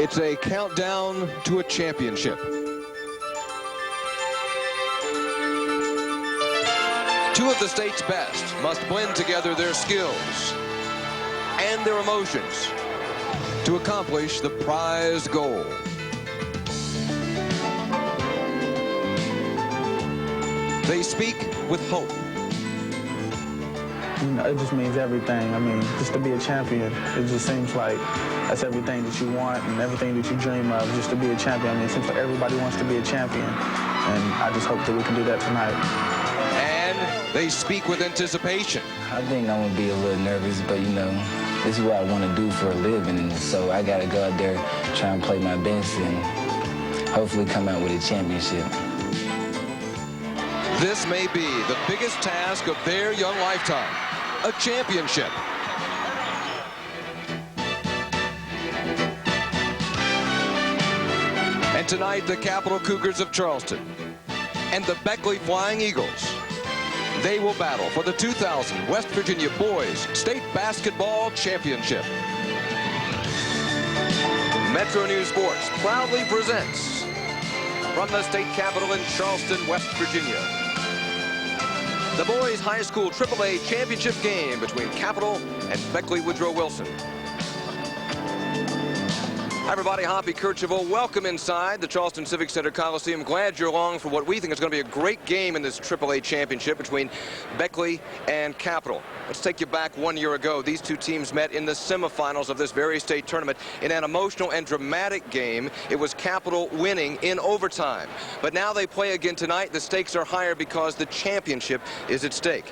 It's a countdown to a championship. Two of the state's best must blend together their skills and their emotions to accomplish the prized goal. They speak with hope. It just means everything. I mean, just to be a champion, it just seems like that's everything that you want and everything that you dream of, just to be a champion. I mean, it seems like everybody wants to be a champion, and I just hope that we can do that tonight. And they speak with anticipation. I think I'm gonna be a little nervous, but you know, this is what I want to do for a living, so I gotta go out there, try and play my best, and hopefully come out with a championship. This may be the biggest task of their young lifetime, a championship. And tonight, the Capital Cougars of Charleston and the Beckley Flying Eagles, they will battle for the 2000 West Virginia Boys State Basketball Championship. Metro News Sports proudly presents from the state capitol in Charleston, West Virginia, the boys high school AAA championship game between Capital and Beckley Woodrow Wilson. Hi everybody, Hoppy Kercheval. Welcome inside the Charleston Civic Center Coliseum. Glad you're along for what we think is going to be a great game in this AAA championship between Beckley and Capital. Let's take you back 1 year ago. These two teams met in the semifinals of this very state tournament in an emotional and dramatic game. It was Capital winning in overtime. But now they play again tonight. The stakes are higher because the championship is at stake.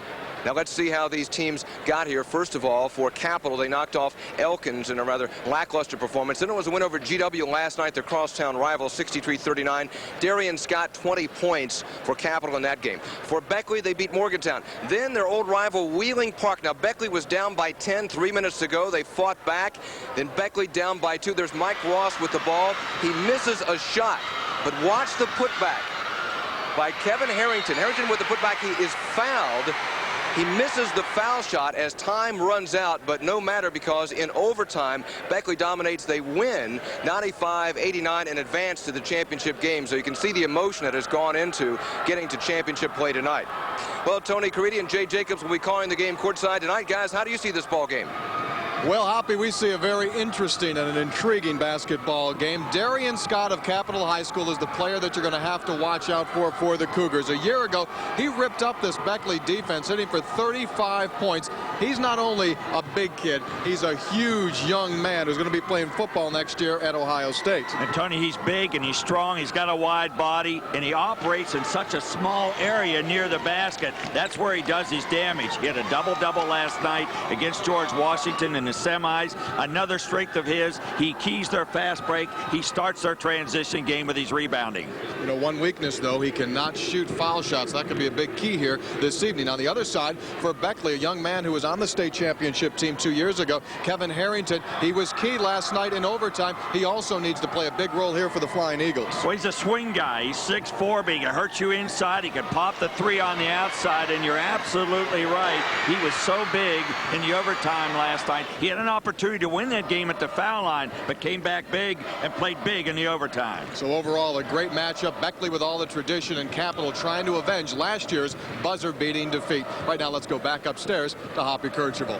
Now let's see how these teams got here. First of all, for Capital, they knocked off Elkins in a rather lackluster performance. Then it was a win over GW last night, their crosstown rival, 63-39. Darian Scott, 20 points for Capital in that game. For Beckley, they beat Morgantown. Then their old rival, Wheeling Park. Now Beckley was down by 10 3 minutes to go. They fought back. Then Beckley down by 2. There's Mike Ross with the ball. He misses a shot, but watch the putback by Kevin Harrington. Harrington with the putback, he is fouled. He misses the foul shot as time runs out, but no matter, because in overtime, Beckley dominates. They win 95-89 and advance to the championship game. So you can see the emotion that has gone into getting to championship play tonight. Well, Tony Caridi and Jay Jacobs will be calling the game courtside tonight. Guys, how do you see this ball game? Well, Hoppy, we see a very interesting and an intriguing basketball game. Darian Scott of Capital High School is the player that you're going to have to watch out for the Cougars. A year ago, he ripped up this Beckley defense, hitting for 35 points. He's not only a big kid, he's a huge young man who's going to be playing football next year at Ohio State. And Tony, he's big and he's strong. He's got a wide body, and he operates in such a small area near the basket. That's where he does his damage. He had a double-double last night against George Washington in the semis. Another strength of his, he keys their fast break. He starts their transition game with his rebounding. You know, one weakness, though, he cannot shoot foul shots. That could be a big key here this evening. On the other side, for Beckley, a young man who was on the state championship team 2 years ago, Kevin Harrington, he was key last night in overtime. He also needs to play a big role here for the Flying Eagles. Well, he's a swing guy. He's 6'4", but he can hurt you inside. He can pop the three on the outside, and you're absolutely right. He was so big in the overtime last night. He had an opportunity to win that game at the foul line, but came back big and played big in the overtime. So overall, a great matchup. Beckley with all the tradition, and Capital trying to avenge last year's buzzer-beating defeat. Right now, let's go back upstairs to Hoppy Kercheval.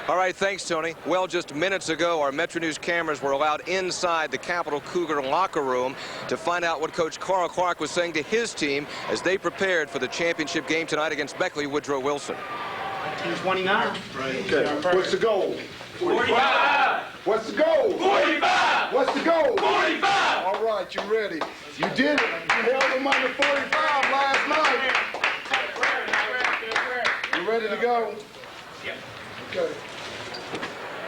All right, thanks, Tony. Well, just minutes ago, our Metro News cameras were allowed inside the Capital Cougar locker room to find out what Coach Carl Clark was saying to his team as they prepared for the championship game tonight against Beckley Woodrow Wilson. 29. Right. Okay. What's the goal? 45. What's the goal? 45. What's the goal? 45. All right, you ready? You did it. You held them under 45 last night. You ready to go? Yeah. Okay.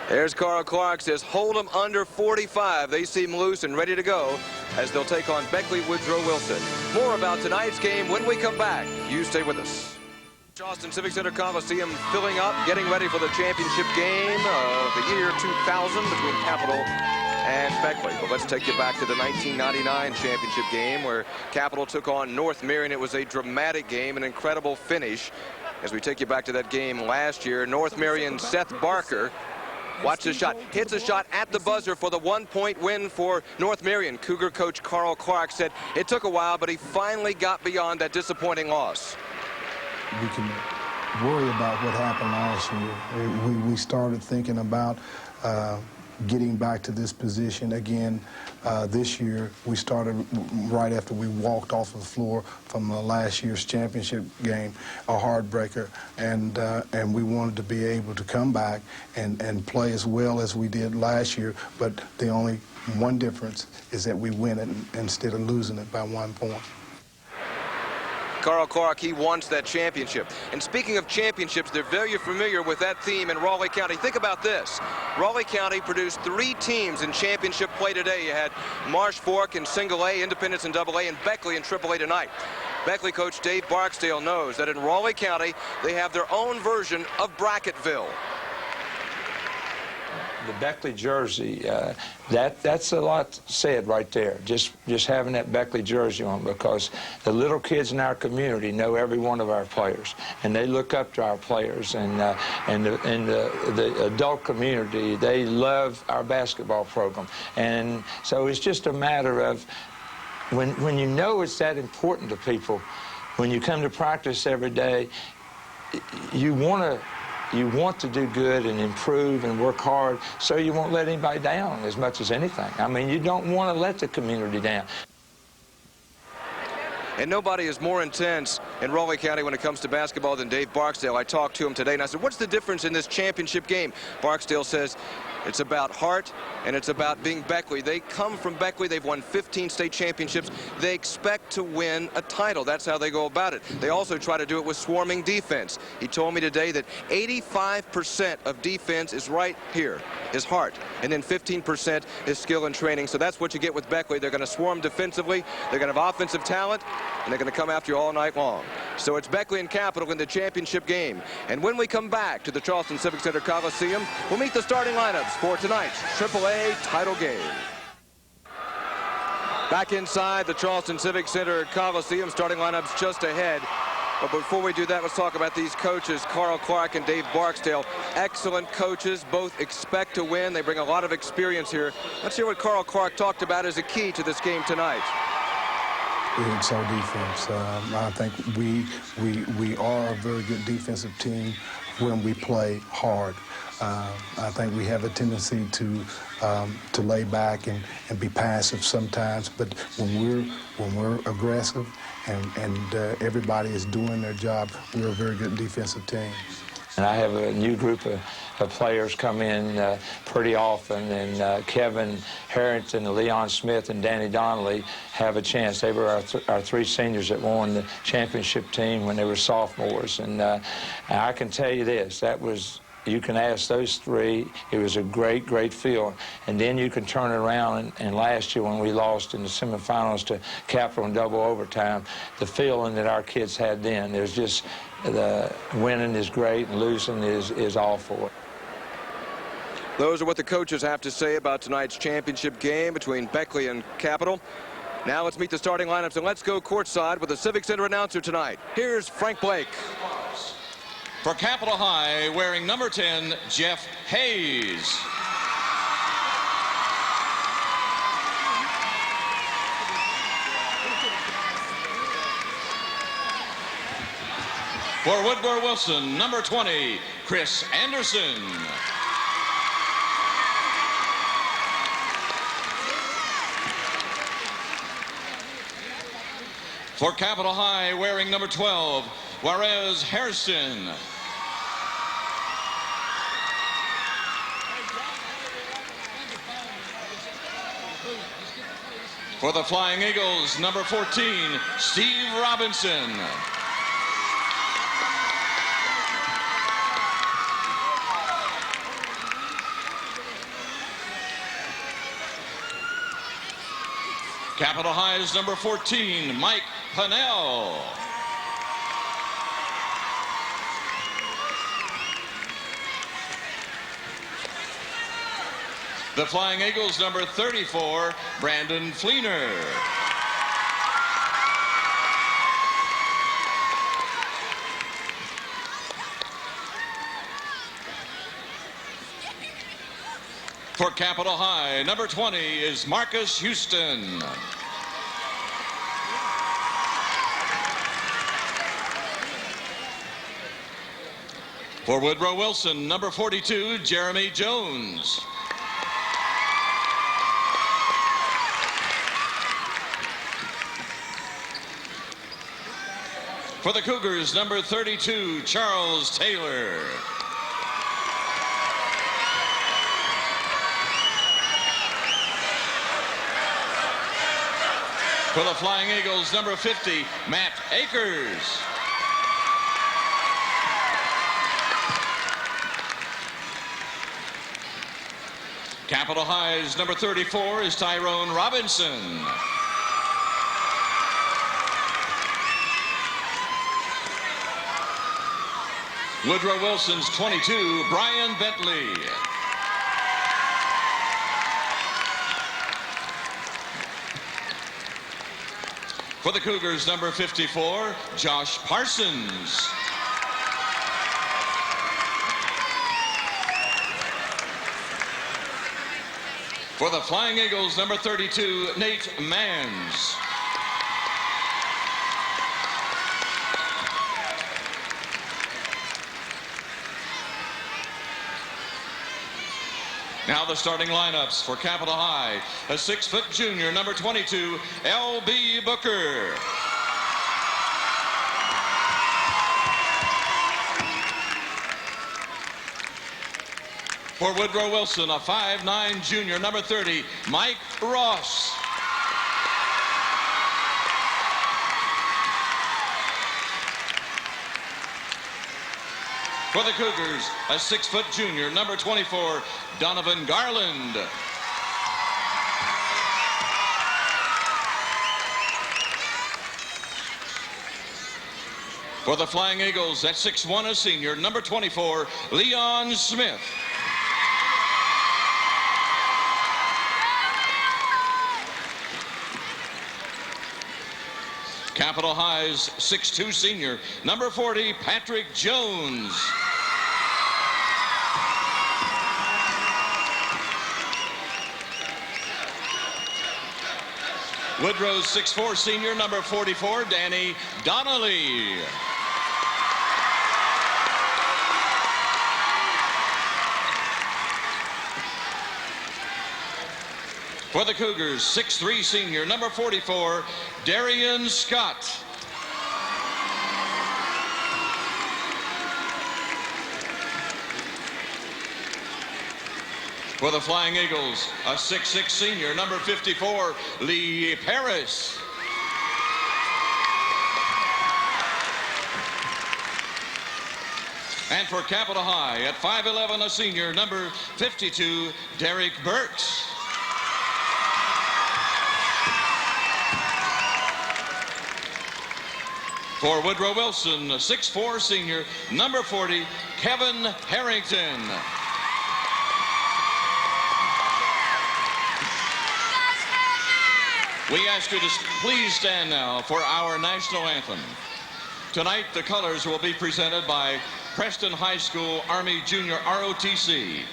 There's Carl Clark, says hold them under 45. They seem loose and ready to go as they'll take on Beckley Woodrow Wilson. More about tonight's game when we come back. You stay with us. Charleston Civic Center Coliseum filling up, getting ready for the championship game of the year 2000 between Capital and Beckley. But let's take you back to the 1999 championship game where Capital took on North Marion. It was a dramatic game, an incredible finish. As we take you back to that game last year, North Marion Seth Barker Watch the shot. Hits a shot at the buzzer for the 1-point win for North Marion. Cougar coach Carl Clark said it took a while, but he finally got beyond that disappointing loss. We can worry about what happened last year. We started thinking about getting back to this position again this year. We started right after we walked off of the floor from last year's championship game, a heartbreaker, and we wanted to be able to come back and play as well as we did last year, but the only one difference is that we win it instead of losing it by 1 point. Carl Clark, he wants that championship. And speaking of championships, they're very familiar with that theme in Raleigh County. Think about this. Raleigh County produced 3 teams in championship play today. You had Marsh Fork in Single A, Independence in Double A, and Beckley in Triple A tonight. Beckley coach Dave Barksdale knows that in Raleigh County, they have their own version of Bracketville. The Beckley jersey, that's a lot said right there. Just having that Beckley jersey on, because the little kids in our community know every one of our players, and they look up to our players, and the adult community, they love our basketball program, and so it's just a matter of when you know it's that important to people, when you come to practice every day, you want to do good and improve and work hard so you won't let anybody down as much as anything. I mean, you don't want to let the community down. And nobody is more intense in Raleigh County when it comes to basketball than Dave Barksdale. I talked to him today and I said, what's the difference in this championship game? Barksdale says it's about heart and it's about being Beckley. They come from Beckley. They've won 15 state championships. They expect to win a title. That's how they go about it. They also try to do it with swarming defense. He told me today that 85% of defense is right here, is heart, and then 15% is skill and training. So that's what you get with Beckley. They're going to swarm defensively. They're going to have offensive talent, and they're going to come after you all night long. So it's Beckley and Capital in the championship game. And when we come back to the Charleston Civic Center Coliseum, we'll meet the starting lineups for tonight's AAA title game. Back inside the Charleston Civic Center Coliseum, starting lineups just ahead. But before we do that, let's talk about these coaches, Carl Clark and Dave Barksdale. Excellent coaches, both expect to win. They bring a lot of experience here. Let's hear what Carl Clark talked about as a key to this game tonight. It's our defense. I think we are a very good defensive team when we play hard. I think we have a tendency to lay back and be passive sometimes, but when we're aggressive and everybody is doing their job, we're a very good defensive team. And I have a new group of players come in pretty often, and Kevin Harrington, Leon Smith, and Danny Donnelly have a chance. They were our 3 seniors that won the championship team when they were sophomores. And I can tell you this, that was, you can ask those 3, it was a great, great feel. And then you can turn it around, and last year when we lost in the semifinals to Capital in double overtime, the feeling that our kids had then, there's just, the winning is great and losing is awful. Those are what the coaches have to say about tonight's championship game between Beckley and Capital. Now let's meet the starting lineups, and let's go courtside with the Civic Center announcer tonight. Here's Frank Blake. For Capital High, wearing number 10, Jeff Hayes. For Woodrow Wilson, number 20, Chris Anderson. For Capital High, wearing number 12, Juarez Harrison. For the Flying Eagles, number 14, Steve Robinson. Capital High's number 14, Mike Pannell. The Flying Eagles, number 34, Brandon Fleener. For Capitol High, number 20 is Marcus Houston. For Woodrow Wilson, number 42, Jeremy Jones. For the Cougars, number 32, Charles Taylor. For the Flying Eagles, number 50, Matt Akers. Capitol High's number 34 is Tyrone Robinson. Woodrow Wilson's 22, Brian Bentley. For the Cougars, number 54, Josh Parsons. For the Flying Eagles, number 32, Nate Manns. Now the starting lineups for Capitol High. A 6-foot junior, number 22, L.B. Booker. For Woodrow Wilson, a 5'9" junior, number 30, Mike Ross. For the Cougars, a 6-foot junior, number 24, Donovan Garland. For the Flying Eagles, at 6'1", a senior, number 24, Leon Smith. Capitol High's 6'2" senior, number 40, Patrick Jones. Woodrow's 6'4" senior, number 44, Danny Donnelly. For the Cougars, 6'3" senior, number 44, Darian Scott. For the Flying Eagles, a 6'6" senior, number 54, Lee Paris. And for Capitol High, at 5'11", a senior, number 52, Derek Burks. For Woodrow Wilson, a 6'4" senior, number 40, Kevin Harrington. We ask you to please stand now for our national anthem. Tonight, the colors will be presented by Preston High School Army Junior ROTC,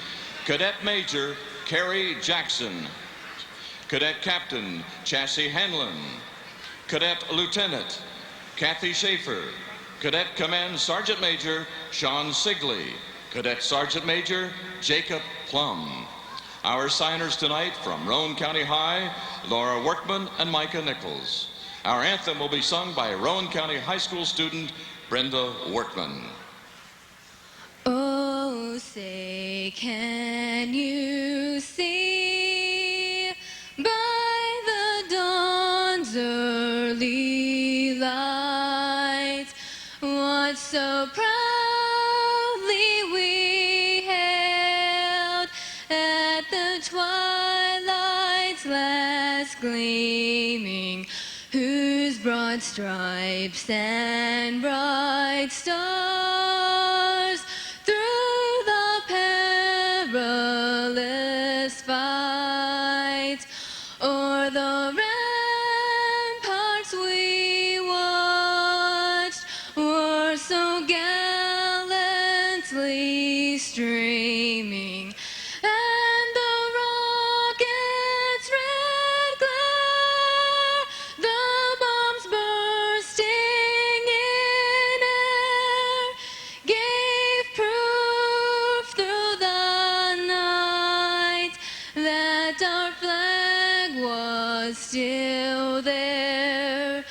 Cadet Major Kerry Jackson, Cadet Captain Chassie Hanlon, Cadet Lieutenant Kathy Schaefer, Cadet Command Sergeant Major Sean Sigley, Cadet Sergeant Major Jacob Plum. Our signers tonight from Roane County High, Laura Workman and Micah Nichols. Our anthem will be sung by Roane County High School student Brenda Workman. Oh, say, can you see by the dawn's early light what so proudly we hailed at the twilight's last gleaming, whose broad stripes and bright stars through the perilous fight o'er the ramparts we watched were so gallantly streaming, and the still there.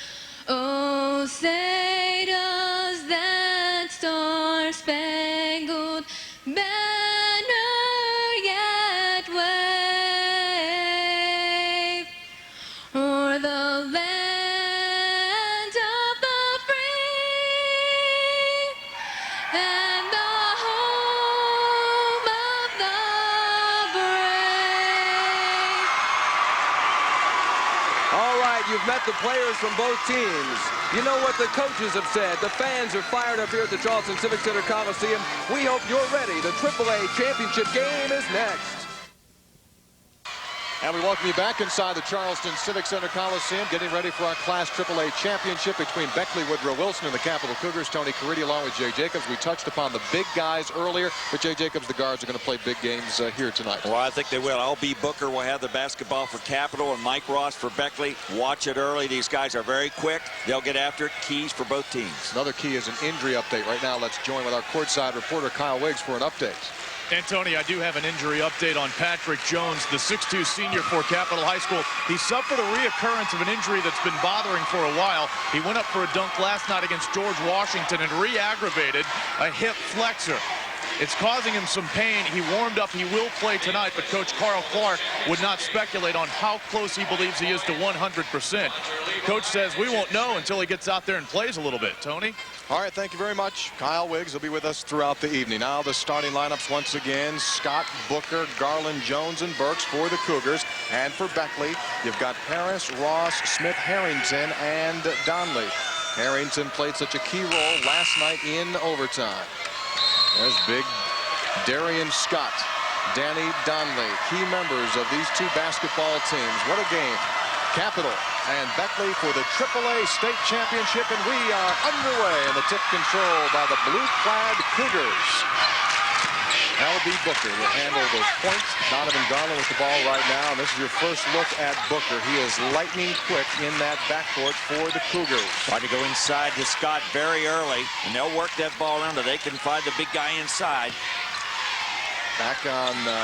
Oh, say does that star-spangled banner yet wave o'er the land of the free and the home of the brave? All right, you've met the players from both teams. You know what the coaches have said. The fans are fired up here at the Charleston Civic Center Coliseum. We hope you're ready. The AAA championship game is next. And we welcome you back inside the Charleston Civic Center Coliseum, getting ready for our Class AAA championship between Beckley, Woodrow Wilson, and the Capital Cougars. Tony Caridi along with Jay Jacobs. We touched upon the big guys earlier, but Jay Jacobs, the guards, are going to play big games here tonight. Well, I think they will. L.B. Booker will have the basketball for Capital, and Mike Ross for Beckley. Watch it early. These guys are very quick. They'll get after it. Keys for both teams. Another key is an injury update. Right now, let's join with our courtside reporter, Kyle Wiggs, for an update. And Tony, I do have an injury update on Patrick Jones, the 6'2 senior for Capital High School. He suffered a reoccurrence of an injury that's been bothering for a while. He went up for a dunk last night against George Washington and re-aggravated a hip flexor. It's causing him some pain. He warmed up. He will play tonight, but Coach Carl Clark would not speculate on how close he believes he is to 100%. Coach says we won't know until he gets out there and plays a little bit. Tony? All right, thank you very much. Kyle Wiggs will be with us throughout the evening. Now the starting lineups once again. Scott, Booker, Garland, Jones, and Burks for the Cougars. And for Beckley, you've got Paris, Ross, Smith, Harrington, and Donley. Harrington played such a key role last night in overtime. There's big Darian Scott, Danny Donley, key members of these two basketball teams. What a game. Capital and Beckley for the AAA state championship, and we are underway in the tip control by the blue-clad Cougars. L.B. Booker will handle those points. Donovan Garland with the ball right now, and this is your first look at Booker. He is lightning quick in that backcourt for the Cougars. Try to go inside to Scott very early, and they'll work that ball under. They can find the big guy inside. Back on the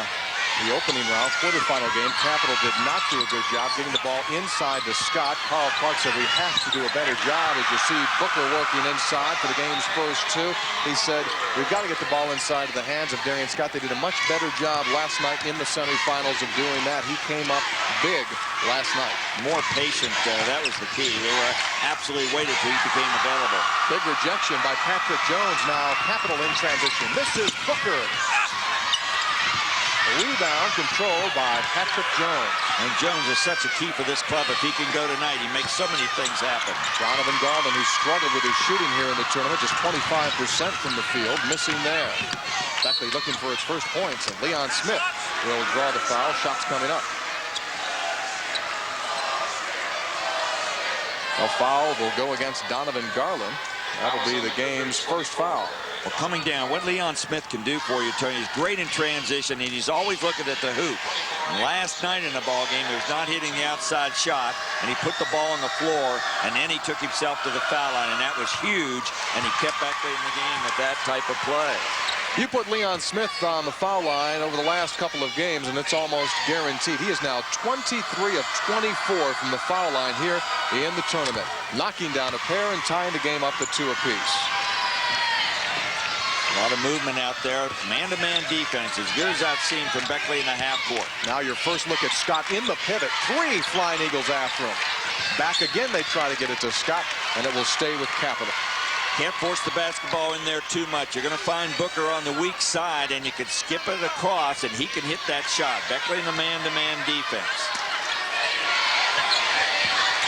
opening round, quarterfinal game, Capital did not do a good job getting the ball inside to Scott. Carl Clark said we have to do a better job. As you see Booker working inside for the game's first two. He said we've got to get the ball inside to the hands of Darian Scott. They did a much better job last night in the semifinals of doing that. He came up big last night. More patient, that was the key. They were absolutely waited till he became available. Big rejection by Patrick Jones. Now Capital in transition. This is Booker. Rebound controlled by Patrick Jones. And Jones is such a key for this club. If he can go tonight, he makes so many things happen. Donovan Garland, who struggled with his shooting here in the tournament, just 25% from the field, missing there. Beckley looking for its first points, and Leon Smith will draw the foul. Shots coming up. A foul will go against Donovan Garland. That'll be the game's first foul. Well, coming down, what Leon Smith can do for you, Tony, is great in transition, and he's always looking at the hoop. And last night in the ball game, he was not hitting the outside shot, and he put the ball on the floor, and then he took himself to the foul line, and that was huge, and he kept Beckley in the game with that type of play. You put Leon Smith on the foul line over the last couple of games, and it's almost guaranteed. He is now 23 of 24 from the foul line here in the tournament, knocking down a pair and tying the game up at 2 apiece. A lot of movement out there. Man-to-man defense, as good as I've seen from Beckley in the half court. Now your first look at Scott in the pivot. 3 Flying Eagles after him. Back again, they try to get it to Scott, and it will stay with Capital. Can't force the basketball in there too much. You're going to find Booker on the weak side, and you can skip it across, and he can hit that shot. Beckley in the man-to-man defense.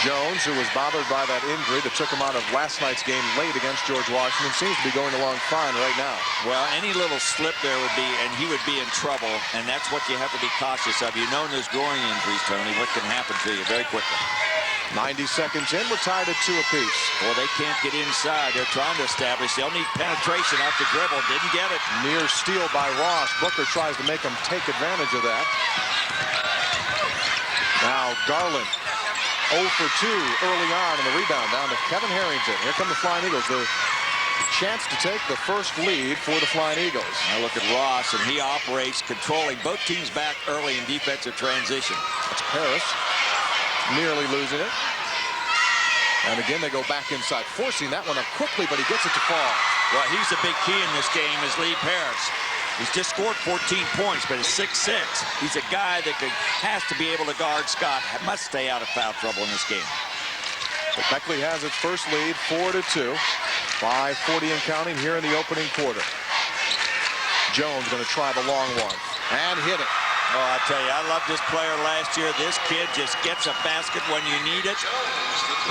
Jones, who was bothered by that injury that took him out of last night's game late against George Washington, seems to be going along fine right now. Well, any little slip there would be, and he would be in trouble, and that's what you have to be cautious of. You know those groin injuries, Tony, what can happen to you very quickly. 90 seconds in, we're tied at 2 apiece. Well, they can't get inside. They're trying to establish. They'll need penetration off the dribble. Didn't get it. Near steal by Ross. Booker tries to make him take advantage of that. Now Garland. 0 for 2 early on in the rebound, down to Kevin Harrington. Here come the Flying Eagles. The chance to take the first lead for the Flying Eagles. Now look at Ross, and he operates, controlling both teams back early in defensive transition. That's Paris. nearly losing it. And again, they go back inside, forcing that one up quickly, but he gets it to fall. Well, he's a big key in this game, is Lee Paris. He's just scored 14 points, but he's 6'6". He's a guy that has to be able to guard Scott. Must stay out of foul trouble in this game. But Beckley has its first lead, 4-2. 5:40 and counting here in the opening quarter. Jones going to try the long one and hit it. Oh, I tell you, I loved this player last year. This kid just gets a basket when you need it.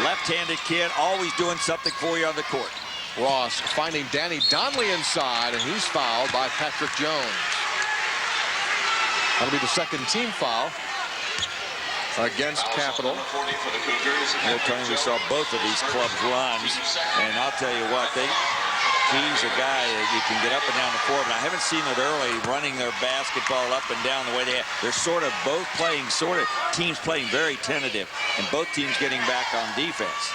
Left-handed kid, always doing something for you on the court. Ross finding Danny Donnelly inside, and he's fouled by Patrick Jones. That'll be the second team foul against Capital. Tony, we saw both of these clubs runs, and I'll tell you what, he's a guy that you can get up and down the floor, but I haven't seen it early running their basketball up and down the way they have. They're sort of both playing, teams playing very tentative, and both teams getting back on defense.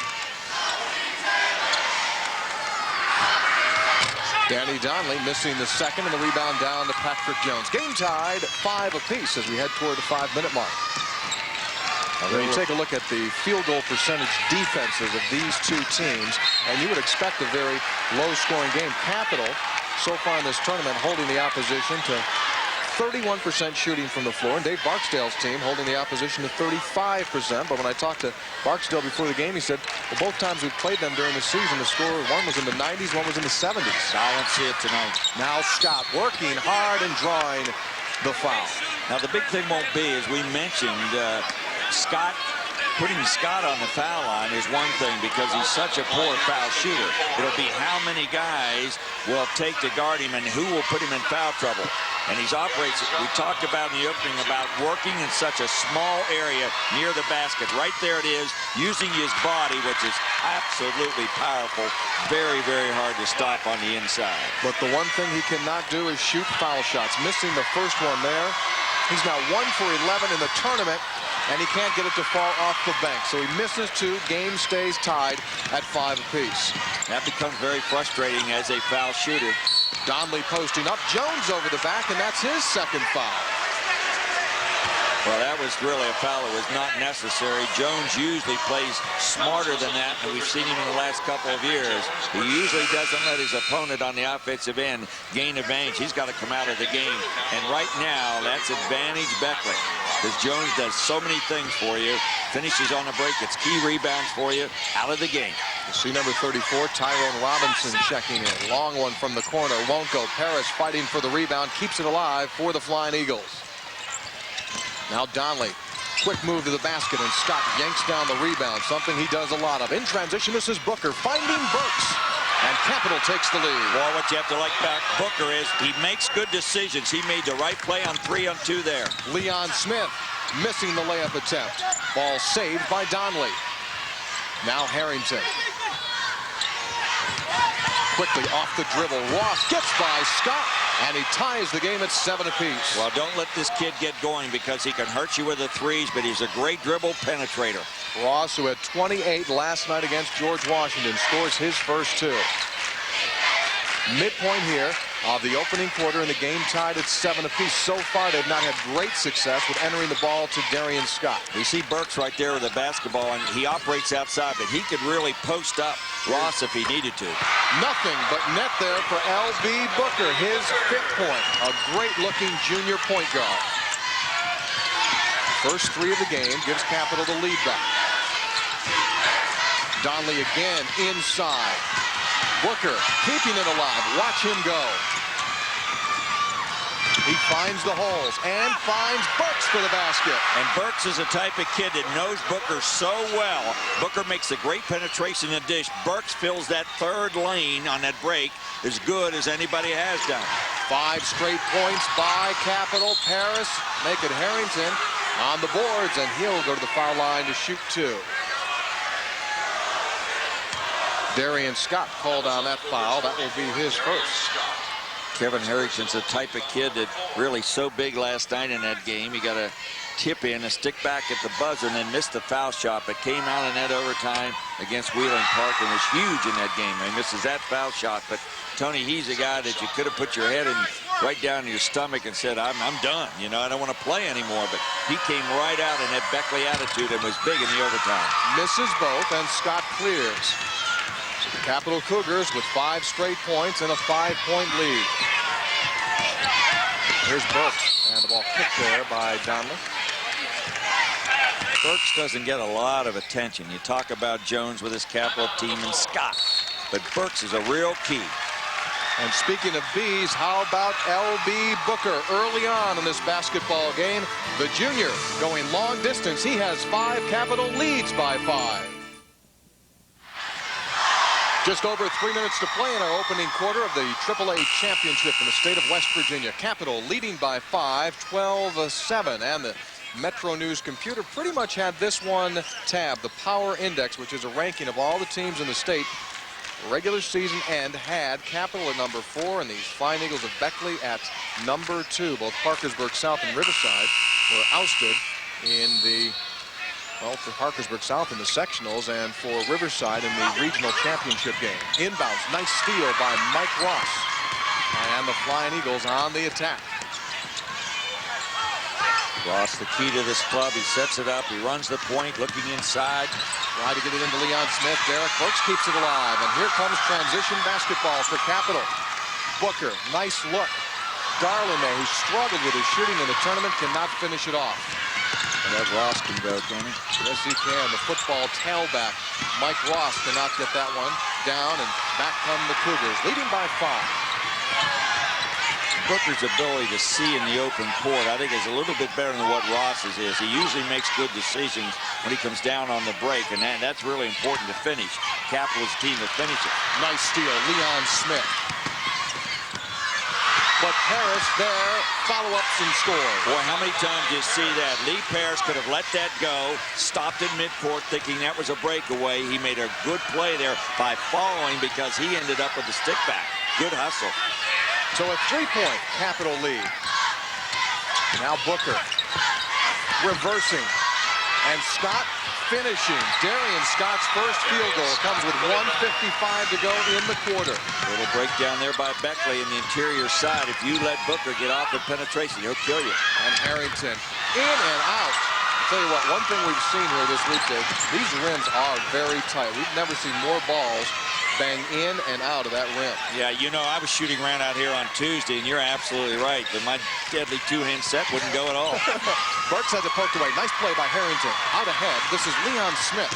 Danny Donnelly missing the second, and the rebound down to Patrick Jones. Game tied 5 apiece as we head toward the 5-minute mark. And when you take a look at the field goal percentage defenses of these two teams, and you would expect a very low-scoring game. Capital, so far in this tournament, holding the opposition to 31% shooting from the floor, and Dave Barksdale's team holding the opposition to 35%. But when I talked to Barksdale before the game, he said, well, both times we've played them during the season, the score, one was in the 90s, one was in the 70s. I don't see it tonight. Now Scott working hard and drawing the foul. Now the big thing won't be, as we mentioned, putting Scott on the foul line is one thing because he's such a poor foul shooter. It'll be how many guys will take to guard him and who will put him in foul trouble. And he operates, we talked about in the opening about working in such a small area near the basket. Right there it is, using his body, which is absolutely powerful. Very, very hard to stop on the inside. But the one thing he cannot do is shoot foul shots. Missing the first one there. He's now 1 for 11 in the tournament, and he can't get it to fall off the bank. So he misses 2. Game stays tied at 5 apiece. That becomes very frustrating as a foul shooter. Donnelly posting up. Jones over the back, and that's his second foul. Well, that was really a foul that was not necessary. Jones usually plays smarter than that, and we've seen him in the last couple of years. He usually doesn't let his opponent on the offensive end gain advantage. He's got to come out of the game. And right now, that's advantage Beckley, because Jones does so many things for you. Finishes on the break, gets key rebounds for you, out of the game. You see number 34, Tyrone Robinson checking in. Long one from the corner, won't go. Paris fighting for the rebound, keeps it alive for the Flying Eagles. Now Donnelly, quick move to the basket, and Scott yanks down the rebound, something he does a lot of. In transition, this is Booker finding Burks, and Capital takes the lead. Well, what you have to like about Booker is he makes good decisions. He made the right play on 3-on-2 there. Leon Smith missing the layup attempt. Ball saved by Donnelly. Now Harrington. Quickly off the dribble. Ross gets by Scott, and he ties the game at 7 apiece. Well, don't let this kid get going because he can hurt you with the threes, but he's a great dribble penetrator. Ross, who had 28 last night against George Washington, scores his first 2. Midpoint here of the opening quarter, and the game tied at 7 apiece. So far, they've not had great success with entering the ball to Darian Scott. You see Burks right there with the basketball, and he operates outside, but he could really post up Ross if he needed to. Nothing but net there for L.B. Booker, his 5th point. A great-looking junior point guard. First 3 of the game gives Capital the lead back. Donnelly again inside. Booker keeping it alive. Watch him go. He finds the holes and finds Burks for the basket. And Burks is the type of kid that knows Booker so well. Booker makes a great penetration and dish. Burks fills that 3rd lane on that break as good as anybody has done. 5 straight points by Capital. Paris, make it Harrington on the boards, and he'll go to the foul line to shoot 2. Darian Scott called on that foul. That will be his first. Kevin Harrington's the type of kid that really so big last night in that game. He got a tip in, a stick back at the buzzer, and then missed the foul shot, but came out in that overtime against Wheeling Park and was huge in that game. He misses that foul shot, but Tony, he's a guy that you could have put your head in right down to your stomach and said, I'm done. You know, I don't want to play anymore. But he came right out in that Beckley attitude and was big in the overtime. Misses both, and Scott clears. So the Capital Cougars with 5 straight points and a 5-point lead. Here's Burks, and the ball kicked there by Donley. Burks doesn't get a lot of attention. You talk about Jones with his Capital team and Scott, but Burks is a real key. And speaking of B's, how about L.B. Booker early on in this basketball game? The junior going long distance. He has 5 Capital leads by 5. Just over 3 minutes to play in our opening quarter of the AAA championship in the state of West Virginia. Capital leading by 5, 12-7. And the Metro News computer pretty much had this one tab, the Power Index, which is a ranking of all the teams in the state. Regular season end had Capital at number 4 and these Flying Eagles of Beckley at number 2. Both Parkersburg South and Riverside were ousted in the, well, for Parkersburg South in the sectionals and for Riverside in the regional championship game. Inbounds, nice steal by Mike Ross. And the Flying Eagles on the attack. Ross, the key to this club. He sets it up. He runs the point, looking inside. Try to get it into Leon Smith. Derek Burks keeps it alive. And here comes transition basketball for Capital. Booker, nice look. Garlandmay, who struggled with his shooting in the tournament, cannot finish it off. And that Ross can go, can he? Yes, he can. The football tailback, Mike Ross, cannot get that one down. And back come the Cougars, leading by 5. Booker's ability to see in the open court, I think, is a little bit better than what Ross's is. He usually makes good decisions when he comes down on the break, and that's really important to finish. Capital's team to finish it. Nice steal, Leon Smith. But Harris there, follow-ups and scores. Boy, how many times do you see that? Lee Parrish could have let that go, stopped in midcourt thinking that was a breakaway. He made a good play there by following because he ended up with the stick back. Good hustle. So a 3-point Capital lead. Now Booker reversing. And Scott finishing. Darian Scott's first field goal comes with 1:55 to go in the quarter. A little breakdown there by Beckley in the interior side. If you let Booker get off the penetration, he'll kill you. And Harrington in and out. I'll tell you what, one thing we've seen here this week, Dave, these rims are very tight. We've never seen more balls bang in and out of that rim. Yeah, you know, I was shooting around out here on Tuesday, and you're absolutely right. But my deadly 2-hand set wouldn't go at all. Burks had to poke away. Nice play by Harrington. Out ahead, this is Leon Smith.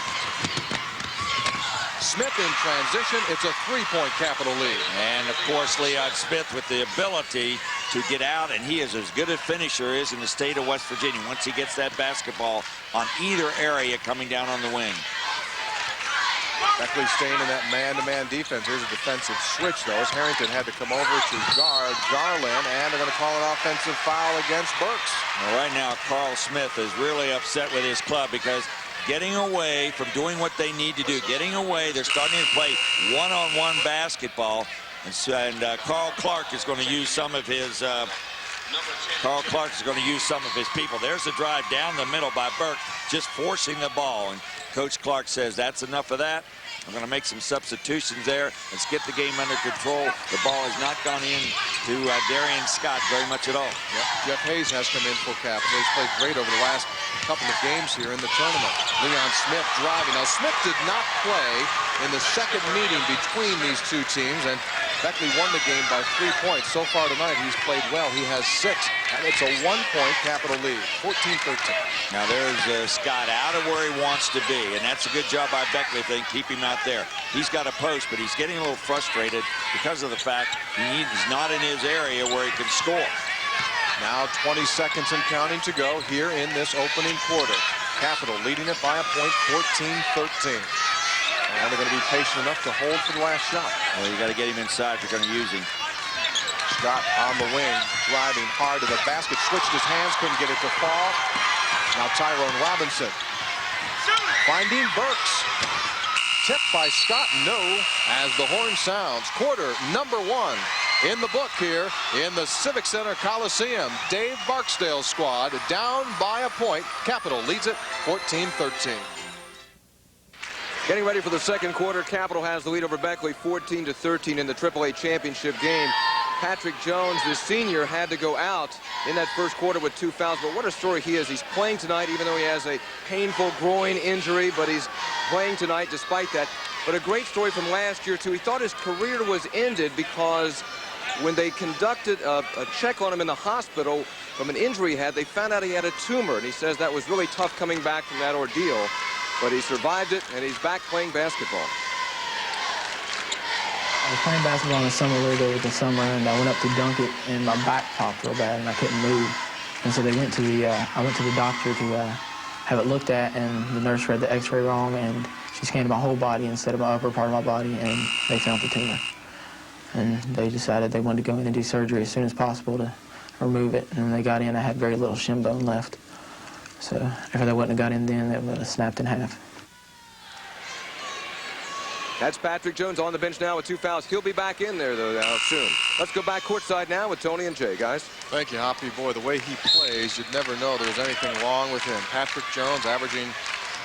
Smith in transition. It's a 3-point Capital lead. And, of course, Leon Smith with the ability to get out, and he is as good a finisher as in the state of West Virginia once he gets that basketball on either area coming down on the wing. Beckley staying in that man-to-man defense. Here's a defensive switch, though, as Harrington had to come over to guard Garland, and they're going to call an offensive foul against Burks. Well, right now, Carl Smith is really upset with his club because getting away from doing what they need to do, getting away, they're starting to play one-on-one basketball, and Carl Clark is going to use some of his people. There's the drive down the middle by Burke, just forcing the ball. And Coach Clark says, that's enough of that. I'm going to make some substitutions there. Let's get the game under control. The ball has not gone in to Darian Scott very much at all. Yep. Jeff Hayes has come in for Capital. He's played great over the last couple of games here in the tournament. Leon Smith driving. Now, Smith did not play in the second meeting between these two teams, and Beckley won the game by 3 points. So far tonight, he's played well. He has 6, and it's a 1-point Capital lead, 14-13. Now, there's Scott out of where he wants to be, and that's a good job by Beckley, I think, keep him out there. He's got a post, but he's getting a little frustrated because of the fact he's not in his area where he can score. Now 20 seconds and counting to go here in this opening quarter. Capital leading it by a point, 14-13. And they're going to be patient enough to hold for the last shot. Well, you got to get him inside if you're going to use him. Scott on the wing, driving hard to the basket, switched his hands, couldn't get it to fall. Now Tyrone Robinson finding Burks. Tipped by Scott, no, as the horn sounds. Quarter number 1. in the book here in the Civic Center Coliseum. Dave Barksdale's squad down by a point. Capital leads it 14-13. Getting ready for the second quarter. Capital has the lead over Beckley 14-13 in the AAA championship game. Patrick Jones, the senior, had to go out in that first quarter with 2 fouls. But what a story he is. He's playing tonight even though he has a painful groin injury, but he's playing tonight despite that. But a great story from last year, too. He thought his career was ended because when they conducted a check on him in the hospital from an injury he had, they found out he had a tumor. And he says that was really tough coming back from that ordeal. But he survived it, and he's back playing basketball. I was playing basketball in the summer league over the summer, and I went up to dunk it, and my back popped real bad, and I couldn't move. And so they went to the, I went to the doctor to have it looked at, and the nurse read the x-ray wrong, and she scanned my whole body instead of my upper part of my body, and they found the tumor. And they decided they wanted to go in and do surgery as soon as possible to remove it. And when they got in, I had very little shin bone left. So if they wouldn't have got in then, it would have snapped in half. That's Patrick Jones on the bench now with 2 fouls. He'll be back in there, though, now soon. Let's go back courtside now with Tony and Jay, guys. Thank you, Hoppy. Boy, the way he plays, you'd never know there was anything wrong with him. Patrick Jones averaging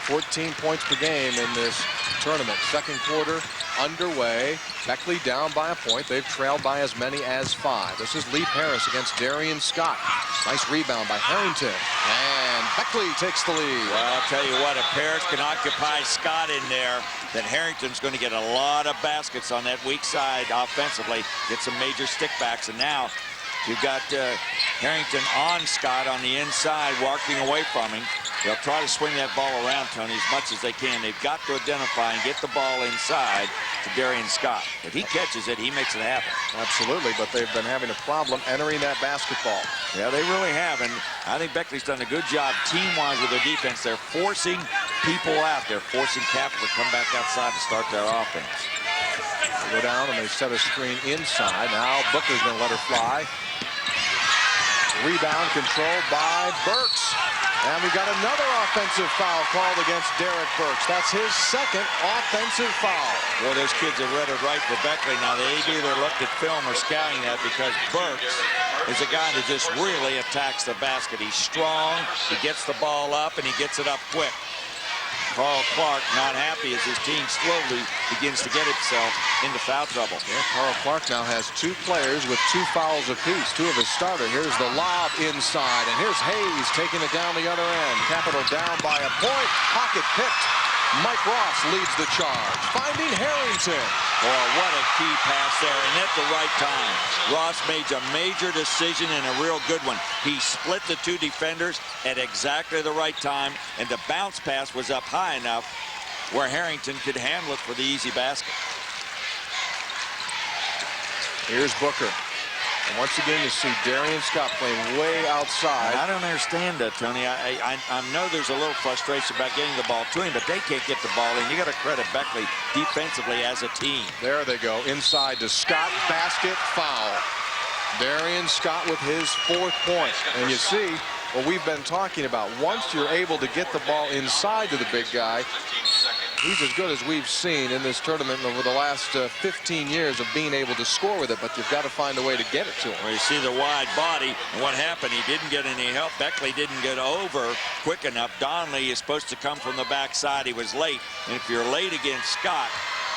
14 points per game in this tournament. Second quarter underway. Beckley down by a point. They've trailed by as many as 5. This is Lee Paris against Darian Scott. Nice rebound by Harrington. And Beckley takes the lead. Well, I'll tell you what, if Paris can occupy Scott in there, then Harrington's going to get a lot of baskets on that weak side offensively, get some major stickbacks. And now you've got Harrington on Scott on the inside, walking away from him. They'll try to swing that ball around, Tony, as much as they can. They've got to identify and get the ball inside to Darian Scott. If he catches it, he makes it happen. Absolutely, but they've been having a problem entering that basketball. Yeah, they really have, and I think Beckley's done a good job team-wise with their defense. They're forcing people out. They're forcing Capital to come back outside to start their offense. They go down and they set a screen inside. Now Booker's going to let her fly. Rebound controlled by Burks. And we got another offensive foul called against Derek Burks. That's his second offensive foul. Boy, those kids have read it right for Beckley. Now, they either looked at film or scouting that, because Burks is a guy that just really attacks the basket. He's strong, he gets the ball up, and he gets it up quick. Carl Clark not happy as his team slowly begins to get itself into foul trouble. Yeah, Carl Clark now has 2 players with 2 fouls apiece. 2 of his starters. Here's the lob inside, and here's Hayes taking it down the other end. Capital down by a point. Pocket picked. Mike Ross leads the charge, finding Harrington. Boy, what a key pass there, and at the right time. Ross made a major decision and a real good one. He split the 2 defenders at exactly the right time, and the bounce pass was up high enough where Harrington could handle it for the easy basket. Here's Booker. And once again, you see Darian Scott playing way outside. I don't understand that, Tony. I know there's a little frustration about getting the ball to him, but they can't get the ball in. You got to credit Beckley defensively as a team. There they go. Inside to Scott. Basket, foul. Darian Scott with his 4th point. And you see what we've been talking about. Once you're able to get the ball inside to the big guy, he's as good as we've seen in this tournament over the last 15 years of being able to score with it, but you've got to find a way to get it to him. Well, you see the wide body, and what happened, he didn't get any help. Beckley didn't get over quick enough. Donnelly is supposed to come from the backside. He was late, and if you're late against Scott,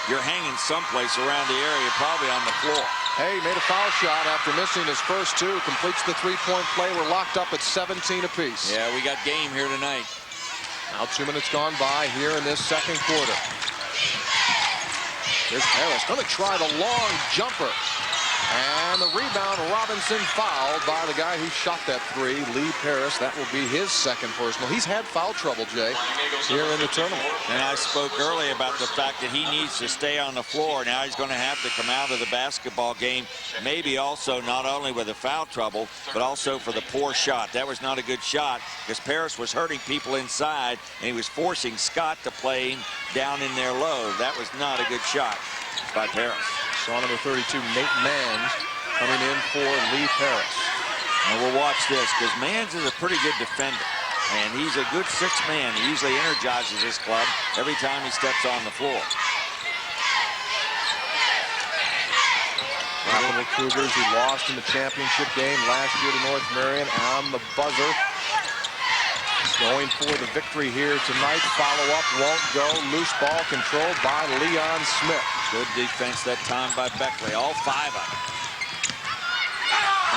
you're hanging someplace around the area, probably on the floor. Hey, made a foul shot after missing his first 2, completes the 3-point play. We're locked up at 17 apiece. Yeah, we got game here tonight. Now 2 minutes gone by here in this second quarter. Here's Harris going to try the long jumper. And the rebound, Robinson fouled by the guy who shot that 3, Lee Paris. That will be his second personal. He's had foul trouble, Jay, here in the tournament. And I spoke earlier about the fact that he needs to stay on the floor. Now he's going to have to come out of the basketball game, maybe also not only with the foul trouble, but also for the poor shot. That was not a good shot because Paris was hurting people inside, and he was forcing Scott to play him down in there low. That was not a good shot by Paris. Saw number 32, Nate Manns, coming in for Lee Paris. And we'll watch this because Manns is a pretty good defender. And he's a good 6th man. He usually energizes his club every time he steps on the floor. Capital Cougars, who lost in the championship game last year to North Marion, on the buzzer. Going for the victory here tonight. Follow-up won't go. Loose ball controlled by Leon Smith. Good defense that time by Beckley. All 5 of them.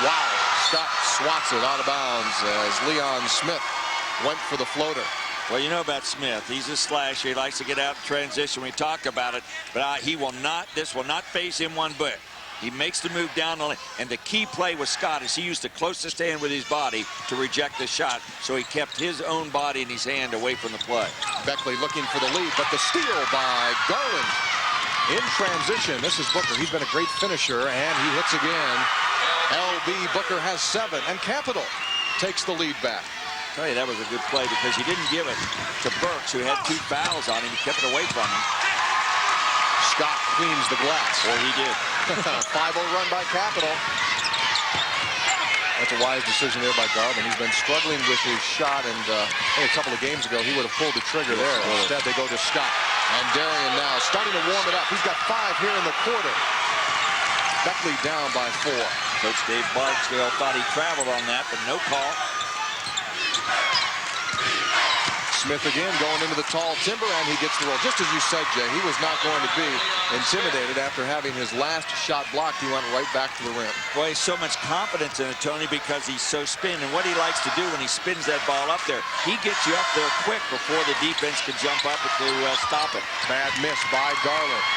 Wow. Scott swats it out of bounds as Leon Smith went for the floater. Well, you know about Smith. He's a slasher. He likes to get out in transition. We talked about it, but he will not. This will not phase him one bit. He makes the move down the lane, and the key play with Scott is he used the closest hand with his body to reject the shot, so he kept his own body and his hand away from the play. Beckley looking for the lead, but the steal by Garland in transition. This is Booker. He's been a great finisher, and he hits again. L.B. Booker has 7, and Capital takes the lead back. I tell you, that was a good play because he didn't give it to Burks, who had 2 fouls on him. He kept it away from him. Scott cleans the glass. Well, he did. 5-0 run by Capital. That's a wise decision there by Garland. He's been struggling with his shot, and a couple of games ago, he would have pulled the trigger there. Instead, they go to Scott. And Darian now starting to warm it up. He's got 5 here in the quarter. Beckley down by 4. Coach Dave Barksdale thought he traveled on that, but no call. Smith again going into the tall timber, and he gets the roll. Just as you said, Jay, he was not going to be intimidated after having his last shot blocked. He went right back to the rim. Boy, so much confidence in it, Tony, because he's so spin. And what he likes to do when he spins that ball up there, he gets you up there quick before the defense can jump up to stop it. Bad miss by Garland.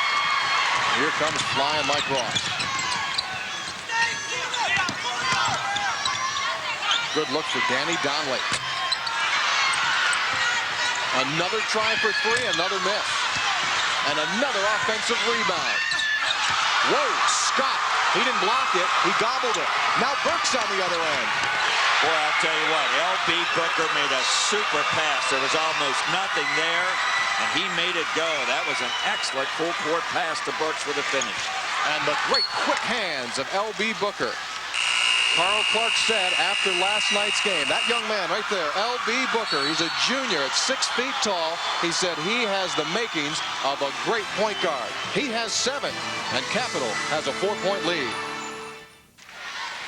Here comes flying Mike Ross. Good look for Danny Donnelly. Another try for 3, another miss. And another offensive rebound. Whoa, Scott. He didn't block it. He gobbled it. Now Burks on the other end. Boy, I'll tell you what, L.B. Booker made a super pass. There was almost nothing there, and he made it go. That was an excellent full-court pass to Burks for the finish. And the great quick hands of L.B. Booker. Carl Clark said after last night's game, that young man right there, L.B. Booker, he's a junior at 6 feet tall. He said he has the makings of a great point guard. He has 7, and Capital has a 4-point lead.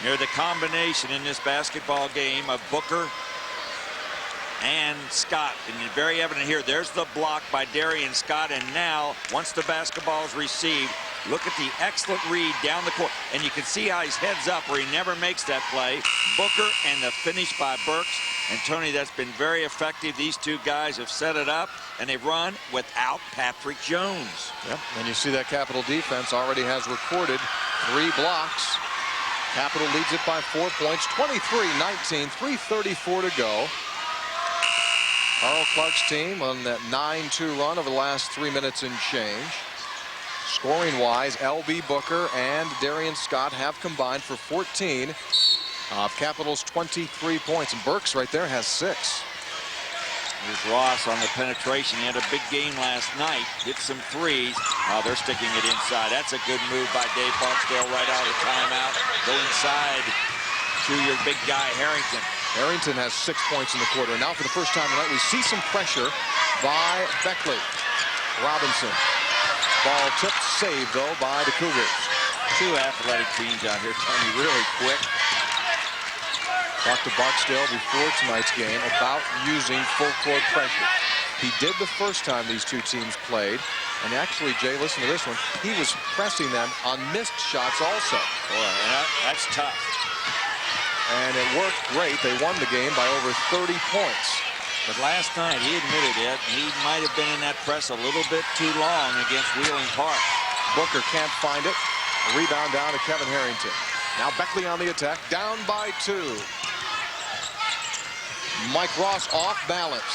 Here the combination in this basketball game of Booker and Scott. And it's very evident here. There's the block by Darian Scott. And now, once the basketball is received, look at the excellent read down the court. And you can see how he's heads up where he never makes that play. Booker and the finish by Burks. And Tony, that's been very effective. These 2 guys have set it up, and they've run without Patrick Jones. Yep, and you see that Capital defense already has recorded 3 blocks. Capital leads it by 4 points, 23-19, 3:34 to go. Carl Clark's team on that 9-2 run over the last 3 minutes and change. Scoring-wise, L.B. Booker and Darian Scott have combined for 14 of Capital's 23 points. And Burks right there has 6. Here's Ross on the penetration. He had a big game last night. Hit some 3s. Now they're sticking it inside. That's a good move by Dave Barksdale right out of the timeout. Go inside to your big guy, Harrington. Harrington has 6 points in the quarter. And now for the first time tonight, we see some pressure by Beckley. Robinson. Ball tipped, saved, though, by the Cougars. 2 athletic teams out here, Tony, really quick. Talked to Barksdale before tonight's game about using full-court pressure. He did the first time these 2 teams played. And actually, Jay, listen to this one. He was pressing them on missed shots also. Boy, that's tough. And it worked great. They won the game by over 30 points. But last night, he admitted it. He might have been in that press a little bit too long against Wheeling Park. Booker can't find it. A rebound down to Kevin Harrington. Now Beckley on the attack, down by 2. Mike Ross off balance.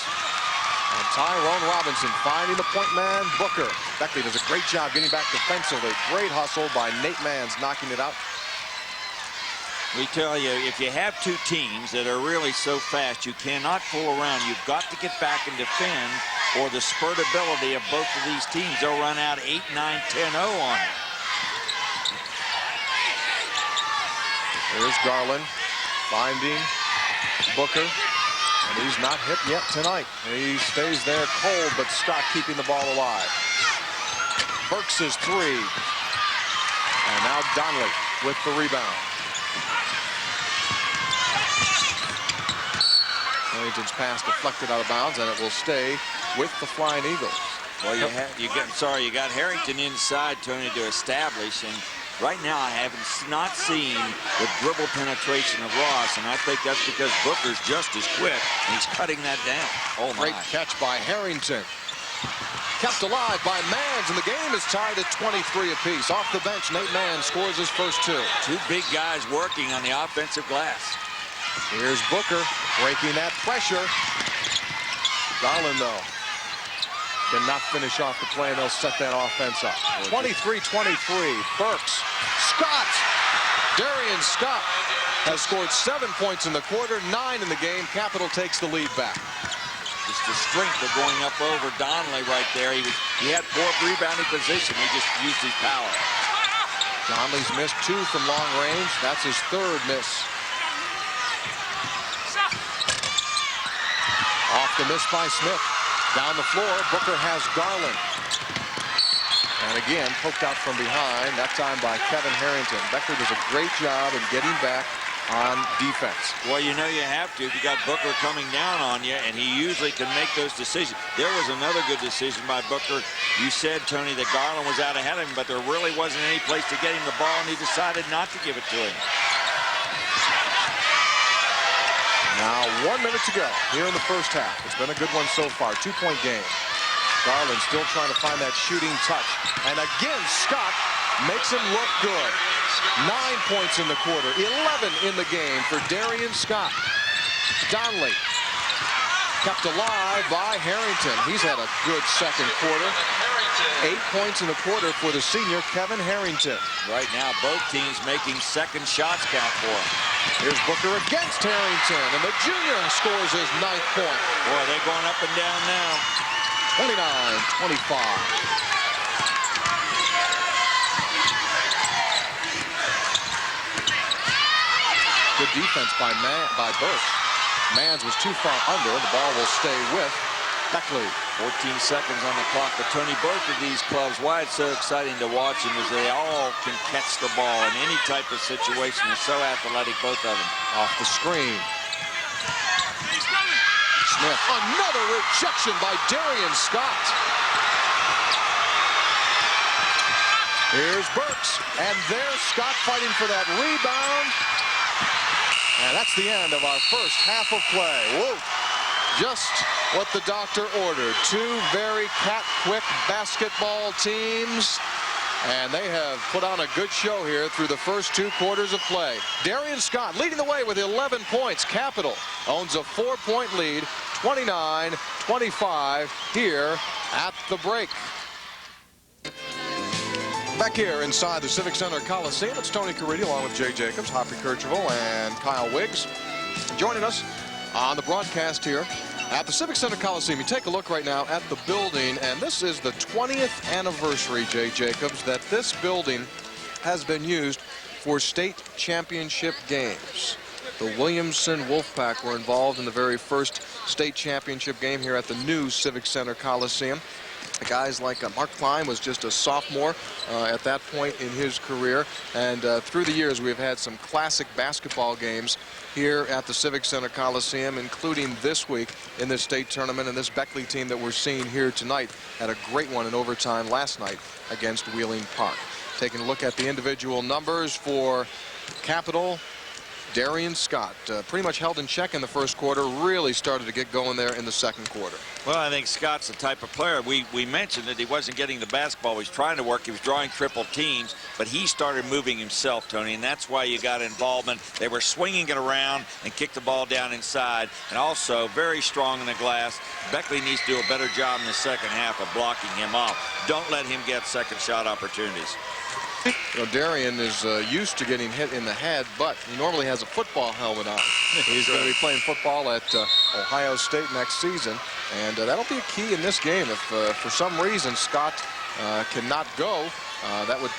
And Tyrone Robinson finding the point man, Booker. Beckley does a great job getting back defensively. Great hustle by Nate Manns knocking it out. We tell you, if you have 2 teams that are really so fast, you cannot fool around. You've got to get back and defend, or the spurt ability of both of these teams, they'll run out 8, 9, 10-0 on you. There's Garland finding Booker, and he's not hit yet tonight. He stays there cold, but Scott keeping the ball alive. Burks is 3. And now Donnelly. with the rebound. Harrington's pass deflected out of bounds, and it will stay with the Flying Eagles. Well, you got Harrington inside, Tony, to establish, and right now I have not seen the dribble penetration of Ross, and I think that's because Booker's just as quick, and he's cutting that down. Oh, my. Great catch by Harrington. Kept alive by Mans, and the game is tied at 23 apiece. Off the bench, Nate Mans scores his first two. Two big guys working on the offensive glass. Here's Booker breaking that pressure. Garland, though, cannot finish off the play, and they'll set that offense up. 23-23. Burks. Scott. Darian Scott has scored 7 points in the quarter, 9 in the game. Capital takes the lead back. Just the strength of going up over Donnelly right there. He had poor rebounding position. He just used his power. Donnelly's missed 2 from long range. That's his 3rd miss. Off the miss by Smith. Down the floor, Booker has Garland. And again, poked out from behind, that time by Kevin Harrington. Becker does a great job in getting back on defense. Well, you know you have to if you got Booker coming down on you, and he usually can make those decisions. There was another good decision by Booker. You said, Tony, that Garland was out ahead of him, but there really wasn't any place to get him the ball, and he decided not to give it to him. Now 1 minute to go here in the first half. It's been a good one so far. 2-point game. Garland still trying to find that shooting touch. And again, Scott makes him look good. 9 points in the quarter. 11 in the game for Darian Scott. Donnelly kept alive by Harrington. He's had a good second quarter. 8 points in the quarter for the senior, Kevin Harrington. Right now, both teams making second shots count for him. Here's Booker against Harrington, and the junior scores his 9th point. Boy, they're going up and down now. 29-25. Good defense by Burks. Mans was too far under. The ball will stay with Beckley. 14 seconds on the clock. But Tony, both of these clubs, why it's so exciting to watch them is they all can catch the ball in any type of situation. They're so athletic, both of them. Off the screen. Smith. Another rejection by Darian Scott. Here's Burks. And there's Scott fighting for that rebound. And that's the end of our first half of play. Whoa. Just what the doctor ordered. 2 very cat-quick basketball teams. And they have put on a good show here through the first 2 quarters of play. Darian Scott leading the way with 11 points. Capital owns a 4-point lead, 29-25 here at the break. Back here inside the Civic Center Coliseum, it's Tony Caridi along with Jay Jacobs, Hoppy Kercheval, and Kyle Wiggs joining us on the broadcast here at the Civic Center Coliseum. You take a look right now at the building, and this is the 20th anniversary, Jay Jacobs, that this building has been used for state championship games. The Williamson Wolfpack were involved in the very first state championship game here at the new Civic Center Coliseum. Guys like Mark Klein was just a sophomore at that point in his career, and through the years we've had some classic basketball games here at the Civic Center Coliseum, including this week in the state tournament, and this Beckley team that we're seeing here tonight had a great one in overtime last night against Wheeling Park. Taking a look at the individual numbers for Capital, Darian Scott pretty much held in check in the first quarter, really started to get going there in the second quarter. Well, I think Scott's the type of player. We mentioned that he wasn't getting the basketball. He was trying to work. He was drawing triple teams, but he started moving himself, Tony, and that's why you got involvement. They were swinging it around and kicked the ball down inside, and also very strong in the glass. Beckley needs to do a better job in the second half of blocking him off. Don't let him get second shot opportunities. You know, Darian is used to getting hit in the head, but he normally has a football helmet on. He's going to be playing football at Ohio State next season, and that'll be a key in this game. If for some reason Scott cannot go, that would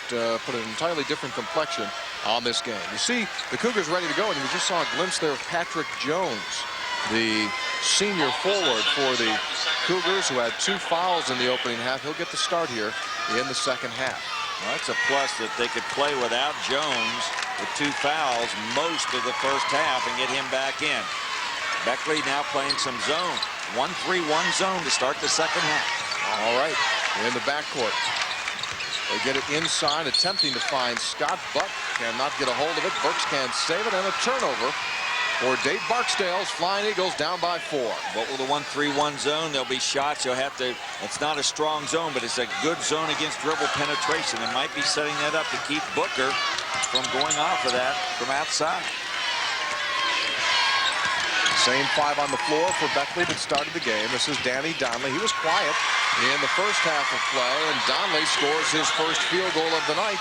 put an entirely different complexion on this game. You see the Cougars ready to go, and we just saw a glimpse there of Patrick Jones, the senior forward for the Cougars, who had 2 fouls in the opening half. He'll get the start here in the second half. Well, that's a plus that they could play without Jones with 2 fouls most of the first half and get him back in. Beckley now playing some zone. 1-3-1 zone to start the second half. All right, in the backcourt. They get it inside, attempting to find Scott. Buck cannot get a hold of it. Burks can't save it, and a turnover for Dave Barksdale's Flying Eagles down by 4. But with a 1-3-1 zone, there'll be shots. You'll have to. It's not a strong zone, but it's a good zone against dribble penetration. They might be setting that up to keep Booker from going off of that from outside. Same 5 on the floor for Beckley that started the game. This is Danny Donnelly. He was quiet in the first half of play, and Donnelly scores his first field goal of the night.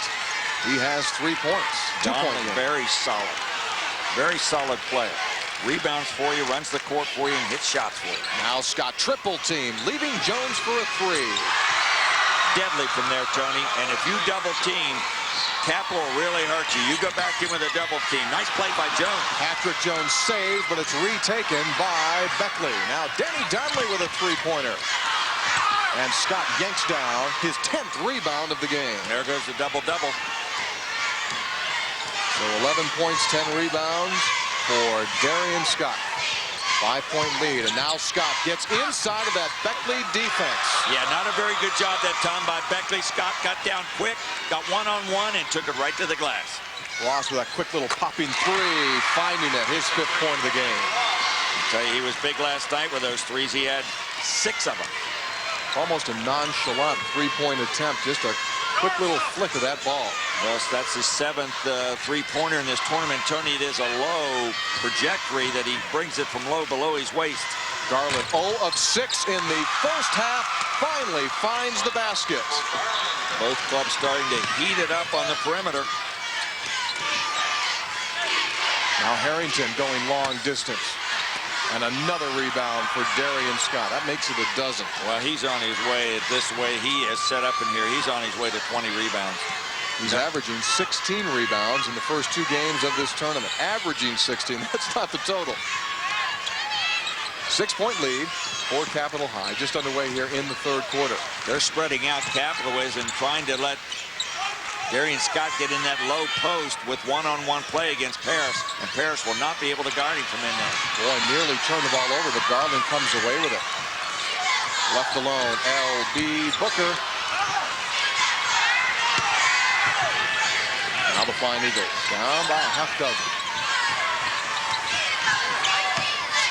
He has 3 points. Donnelly, very solid. Very solid player. Rebounds for you, runs the court for you, and hits shots for you. Now Scott triple team, leaving Jones for a 3. Deadly from there, Tony. And if you double team, Capital really hurt you. You go back in with a double team. Nice play by Jones. Patrick Jones saved, but it's retaken by Beckley. Now Danny Donnelly with a 3-pointer. And Scott yanks down his 10th rebound of the game. There goes the double-double. So 11 points, 10 rebounds for Darian Scott. 5-point lead, and now Scott gets inside of that Beckley defense. Yeah, not a very good job that time by Beckley. Scott got down quick, got one-on-one, and took it right to the glass. Ross with a quick little popping 3, finding it, his 5th point of the game. I'll tell you, he was big last night with those threes. He had 6 of them. Almost a nonchalant 3-point attempt, just a quick little flick of that ball. Well, so that's his 7th 3-pointer in this tournament. Tony, it is a low trajectory that he brings it from low below his waist. Garland 0 of 6 in the first half, finally finds the basket. Both clubs starting to heat it up on the perimeter. Now Harrington going long distance. And another rebound for Darian Scott. That makes it a dozen. Well, he's on his way. This way he is set up in here. He's on his way to 20 rebounds. He's averaging 16 rebounds in the first 2 games of this tournament. Averaging 16. That's not the total. 6-point lead for Capital High. Just underway here in the 3rd quarter. They're spreading out Capital is and trying to let Darian Scott get in that low post with one-on-one play against Paris, and Paris will not be able to guard him from in there. Boy, nearly turned the ball over, but Garland comes away with it. Left alone, L.B. Booker. Now the Flying Eagles down by a half dozen.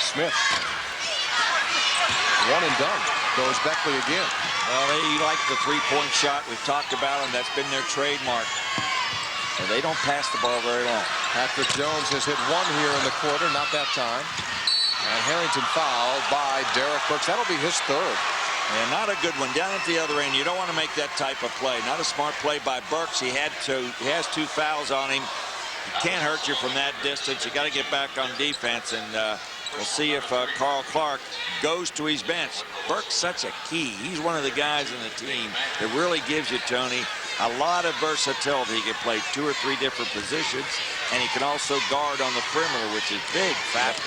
Smith. 1 and done. Goes Beckley again. Well, they like the 3-point shot. We've talked about them. That's been their trademark. And they don't pass the ball very long. Patrick Jones has hit 1 here in the quarter, not that time. And Harrington fouled by Derek Brooks. That'll be his 3rd. And not a good one down at the other end. You don't want to make that type of play. Not a smart play by Burks. He has 2 fouls on him. He can't hurt you from that distance. You got to get back on defense, and we'll see if Carl Clark goes to his bench. Burke's such a key. He's one of the guys in the team that really gives you, Tony, a lot of versatility. He can play 2 or 3 different positions, and he can also guard on the perimeter, which is big factor.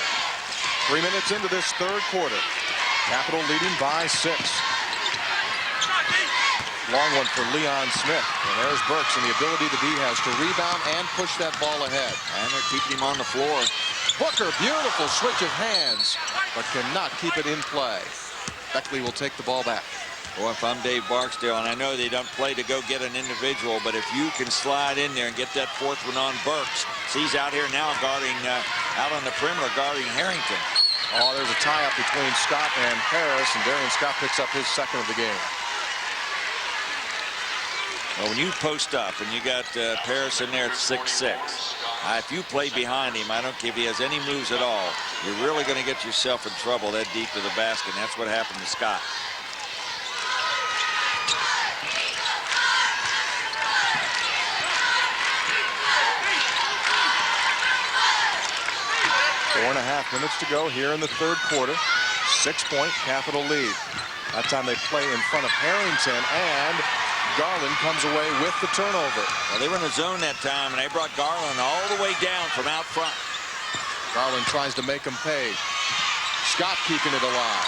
3 minutes into this 3rd quarter. Capital leading by 6. Long one for Leon Smith. And there's Burks, and the ability that he has to rebound and push that ball ahead. And they're keeping him on the floor. Booker, beautiful switch of hands, but cannot keep it in play. Beckley will take the ball back. Well, if I'm Dave Barksdale, and I know they don't play to go get an individual, but if you can slide in there and get that 4th one on Burks, so he's out here now guarding, out on the perimeter guarding Harrington. Oh, there's a tie-up between Scott and Paris, and Darian Scott picks up his 2nd of the game. Well, when you post up and you got Paris in there at 6'6", if you play behind him, I don't care if he has any moves at all, you're really going to get yourself in trouble that deep to the basket, and that's what happened to Scott. Four and a half minutes to go here in the 3rd quarter. 6-point Capital lead. That time they play in front of Harrington, and Garland comes away with the turnover. Well, they were in the zone that time, and they brought Garland all the way down from out front. Garland tries to make him pay. Scott keeping it alive.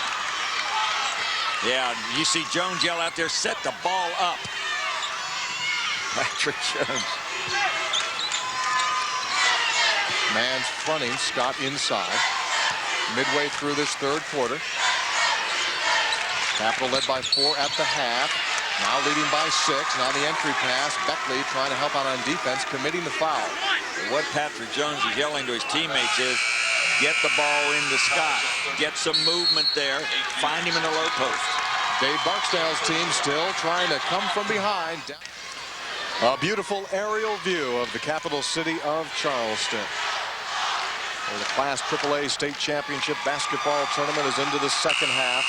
Yeah, you see Jones yell out there, set the ball up. Patrick Jones. Man's fronting, Scott inside. Midway through this third quarter. Capital led by 4 at the half. Now leading by 6. Now the entry pass. Beckley trying to help out on defense, committing the foul. What Patrick Jones is yelling to his teammates is, get the ball into Scott. Get some movement there. Find him in the low post. Dave Barksdale's team still trying to come from behind. A beautiful aerial view of the capital city of Charleston. The Class AAA State Championship basketball tournament is into the second half.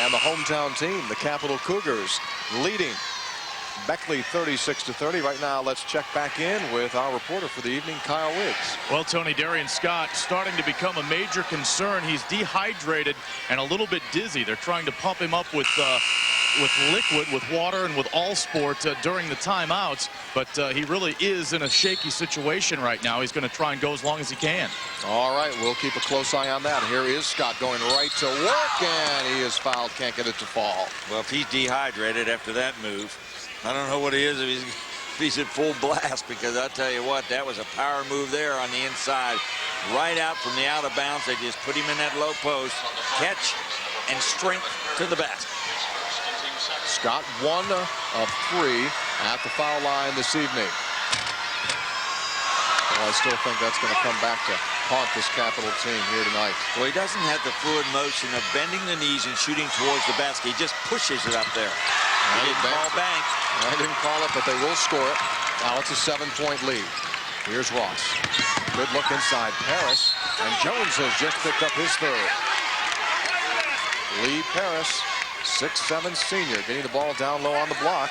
And the hometown team, the Capital Cougars, leading Beckley 36-30. Right now, let's check back in with our reporter for the evening, Kyle Wiggs. Well, Tony, Darian Scott starting to become a major concern. He's dehydrated and a little bit dizzy. They're trying to pump him up with liquid, with water, and with all sport during the timeouts. But he really is in a shaky situation right now. He's going to try and go as long as he can. All right, we'll keep a close eye on that. Here is Scott going right to work, and he is fouled. Can't get it to fall. Well, if he's dehydrated after that move, I don't know what he is if he's at full blast, because I'll tell you what, that was a power move there on the inside. Right out from the out of bounds, they just put him in that low post. Catch and strength to the basket. Scott 1 of 3 at the foul line this evening. Well, I still think that's going to come back to haunt this Capital team here tonight. Well, he doesn't have the fluid motion of bending the knees and shooting towards the basket. He just pushes it up there. He didn't call bank. I didn't call it, but they will score it. Now it's a 7-point lead. Here's Ross. Good look inside Paris. And Jones has just picked up his third. Lee Paris, 6'7" senior, getting the ball down low on the block.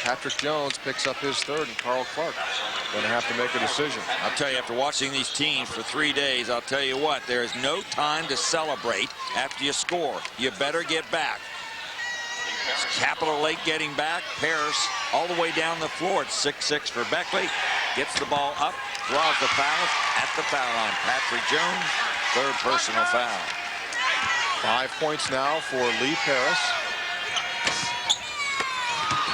Patrick Jones picks up his third, and Carl Clark going to have to make a decision. I'll tell you, after watching these teams for 3 days, I'll tell you what, there is no time to celebrate after you score. You better get back. Capital late getting back. Paris all the way down the floor. It's 6-6 for Beckley. Gets the ball up, draws the foul at the foul line. Patrick Jones, third personal foul. 5 points now for Lee Paris.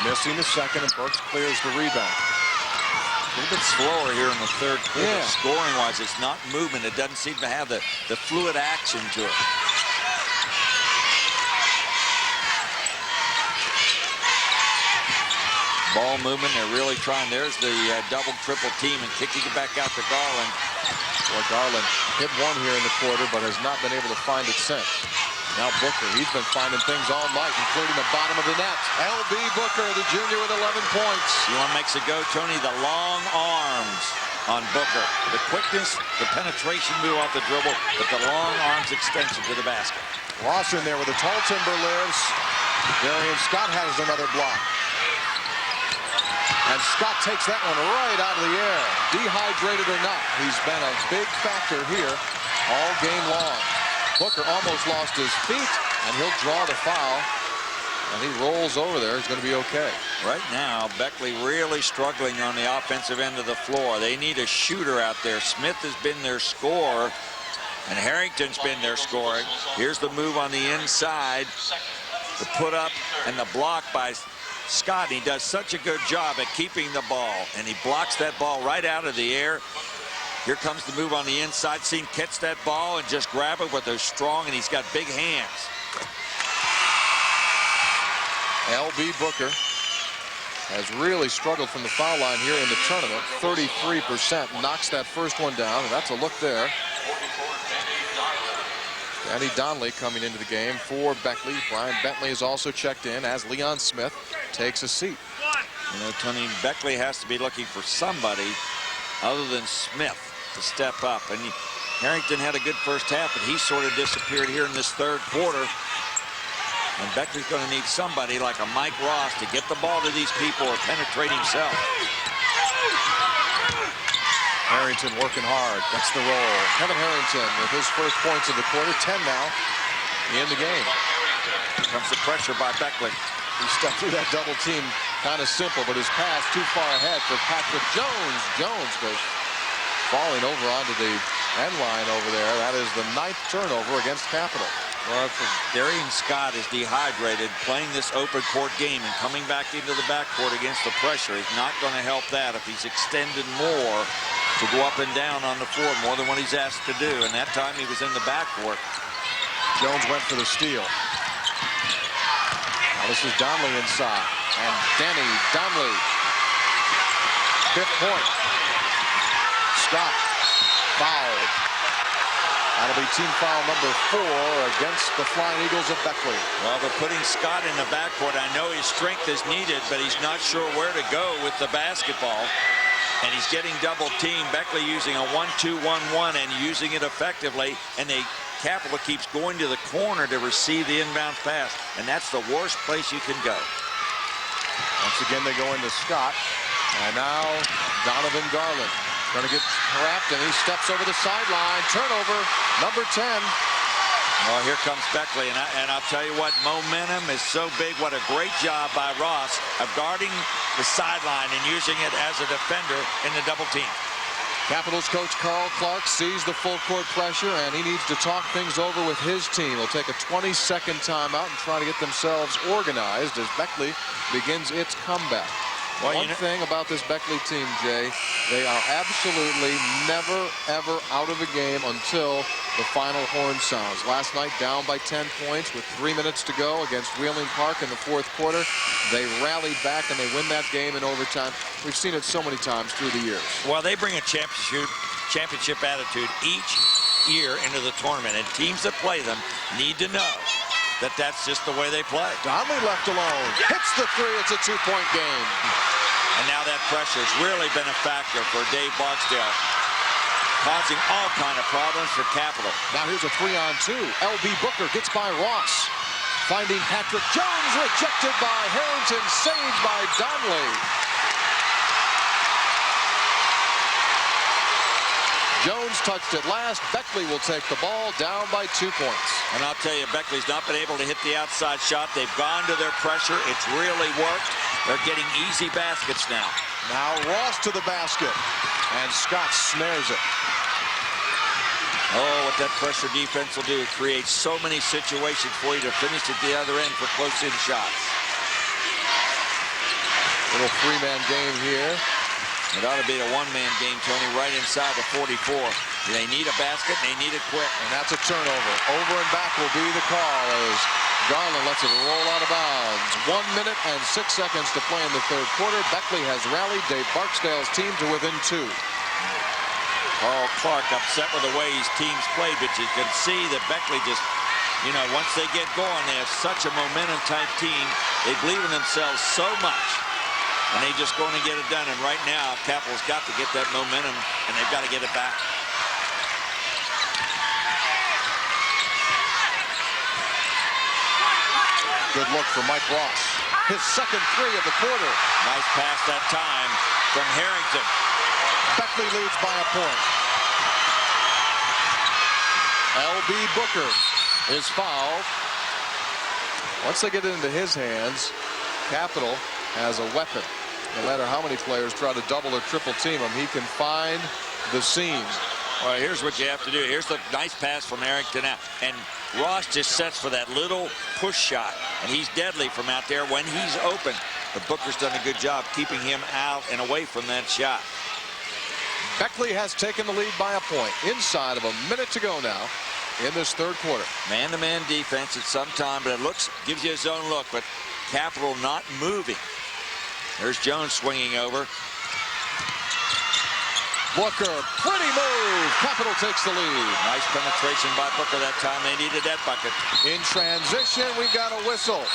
Missing the second, and Burks clears the rebound. A little bit slower here in the third quarter. Yeah. Scoring-wise, it's not movement. It doesn't seem to have the fluid action to it. Ball movement, they're really trying. There's the double, triple team and kicking it back out to Garland. Well, Garland hit one here in the quarter, but has not been able to find it since. Now Booker, he's been finding things all night, including the bottom of the net. L.B. Booker, the junior, with 11 points. You want to make it go, Tony? The long arms on Booker. The quickness, the penetration move off the dribble, but the long arms extension to the basket. Ross in there with the tall timber lives. Darian Scott has another block. And Scott takes that one right out of the air. Dehydrated or not, he's been a big factor here all game long. Booker almost lost his feet, and he'll draw the foul. And he rolls over there. He's going to be okay. Right now, Beckley really struggling on the offensive end of the floor. They need a shooter out there. Smith has been their scorer, and Harrington's been their scoring. Here's the move on the inside. The put up and the block by Scott. He does such a good job at keeping the ball, and he blocks that ball right out of the air. Here comes the move on the inside. See him catch that ball and just grab it, but they're strong, and he's got big hands. L.B. Booker has really struggled from the foul line here in the tournament. 33%, knocks that first one down, and that's a look there. Danny Donnelly coming into the game for Beckley. Brian Bentley is also checked in as Leon Smith takes a seat. You know, Tony, Beckley has to be looking for somebody other than Smith to step up. And Harrington had a good first half, but he sort of disappeared here in this third quarter. And Beckley's going to need somebody like a Mike Ross to get the ball to these people or penetrate himself. Harrington working hard. That's the roll. Kevin Harrington with his first points of the quarter. 10 now in the game. Here comes the pressure by Beckley. He stepped through that double team. Kind of simple, but his pass too far ahead for Patrick Jones. Jones goes falling over onto the end line over there. That is the 9th turnover against Capital. Well, if Darian Scott is dehydrated, playing this open court game and coming back into the backcourt against the pressure is not going to help that if he's extended more to go up and down on the floor, more than what he's asked to do. And that time he was in the backcourt. Jones went for the steal. Now this is Donley inside. And Danny Donley. 5th point. Scott fouled. That'll be team foul number 4 against the Flying Eagles of Beckley. Well, they're putting Scott in the backcourt. I know his strength is needed, but he's not sure where to go with the basketball. And he's getting double teamed. Beckley using a 1-2-1-1 and using it effectively. And Capital keeps going to the corner to receive the inbound pass. And that's the worst place you can go. Once again, they go into Scott. And now Donovan Garland. Going to get trapped, and he steps over the sideline. Turnover, number 10. Well, here comes Beckley, and I'll tell you what, momentum is so big. What a great job by Ross of guarding the sideline and using it as a defender in the double team. Capitals coach Carl Clark sees the full court pressure, and he needs to talk things over with his team. He'll take a 20-second timeout and try to get themselves organized as Beckley begins its comeback. Well, One thing about this Beckley team, Jay, they are absolutely never, ever out of a game until the final horn sounds. Last night, down by 10 points with 3 minutes to go against Wheeling Park in the 4th quarter. They rallied back, and they win that game in overtime. We've seen it so many times through the years. Well, they bring a championship attitude each year into the tournament, and teams that play them need to know that that's just the way they play. Donley left alone. Hits the 3. It's a 2-point game. And now that pressure has really been a factor for Dave Barksdale, causing all kind of problems for Capital. Now here's a 3-on-2. L.B. Booker gets by Ross. Finding Patrick Jones, rejected by Harrington, saved by Donley. Jones touched it last. Beckley will take the ball, down by 2 points. And I'll tell you, Beckley's not been able to hit the outside shot. They've gone to their pressure. It's really worked. They're getting easy baskets now. Now Ross to the basket, and Scott snares it. Oh, what that pressure defense will do. It creates so many situations for you to finish at the other end for close-in shots. Little 3-man game here. It ought to be a 1-man game, Tony, right inside the 44. They need a basket, and they need it quick. And that's a turnover. Over and back will be the call as Garland lets it roll out of bounds. 1 minute and 6 seconds to play in the 3rd quarter. Beckley has rallied Dave Barksdale's team to within 2. Carl Clark upset with the way his teams played, but you can see that Beckley just, you know, once they get going, they have such a momentum-type team. They believe in themselves so much. And they just going to get it done. And right now, Capital's got to get that momentum, and they've got to get it back. Good look for Mike Ross. His second 3 of the quarter. Nice pass that time from Harrington. Beckley leads by a point. L.B. Booker is fouled. Once they get it into his hands, Capital has a weapon. No matter how many players try to double or triple team him, he can find the seam. All right, here's what you have to do. Here's the nice pass from Harrington out. And Ross just sets for that little push shot. And he's deadly from out there when he's open. But Booker's done a good job keeping him out and away from that shot. Beckley has taken the lead by a point. Inside of a minute to go now in this 3rd quarter. Man-to-man defense at some time, but it gives you his own look. But Capital not moving. There's Jones swinging over. Booker, pretty move. Capital takes the lead. Nice penetration by Booker that time. They needed that bucket. In transition, we got a whistle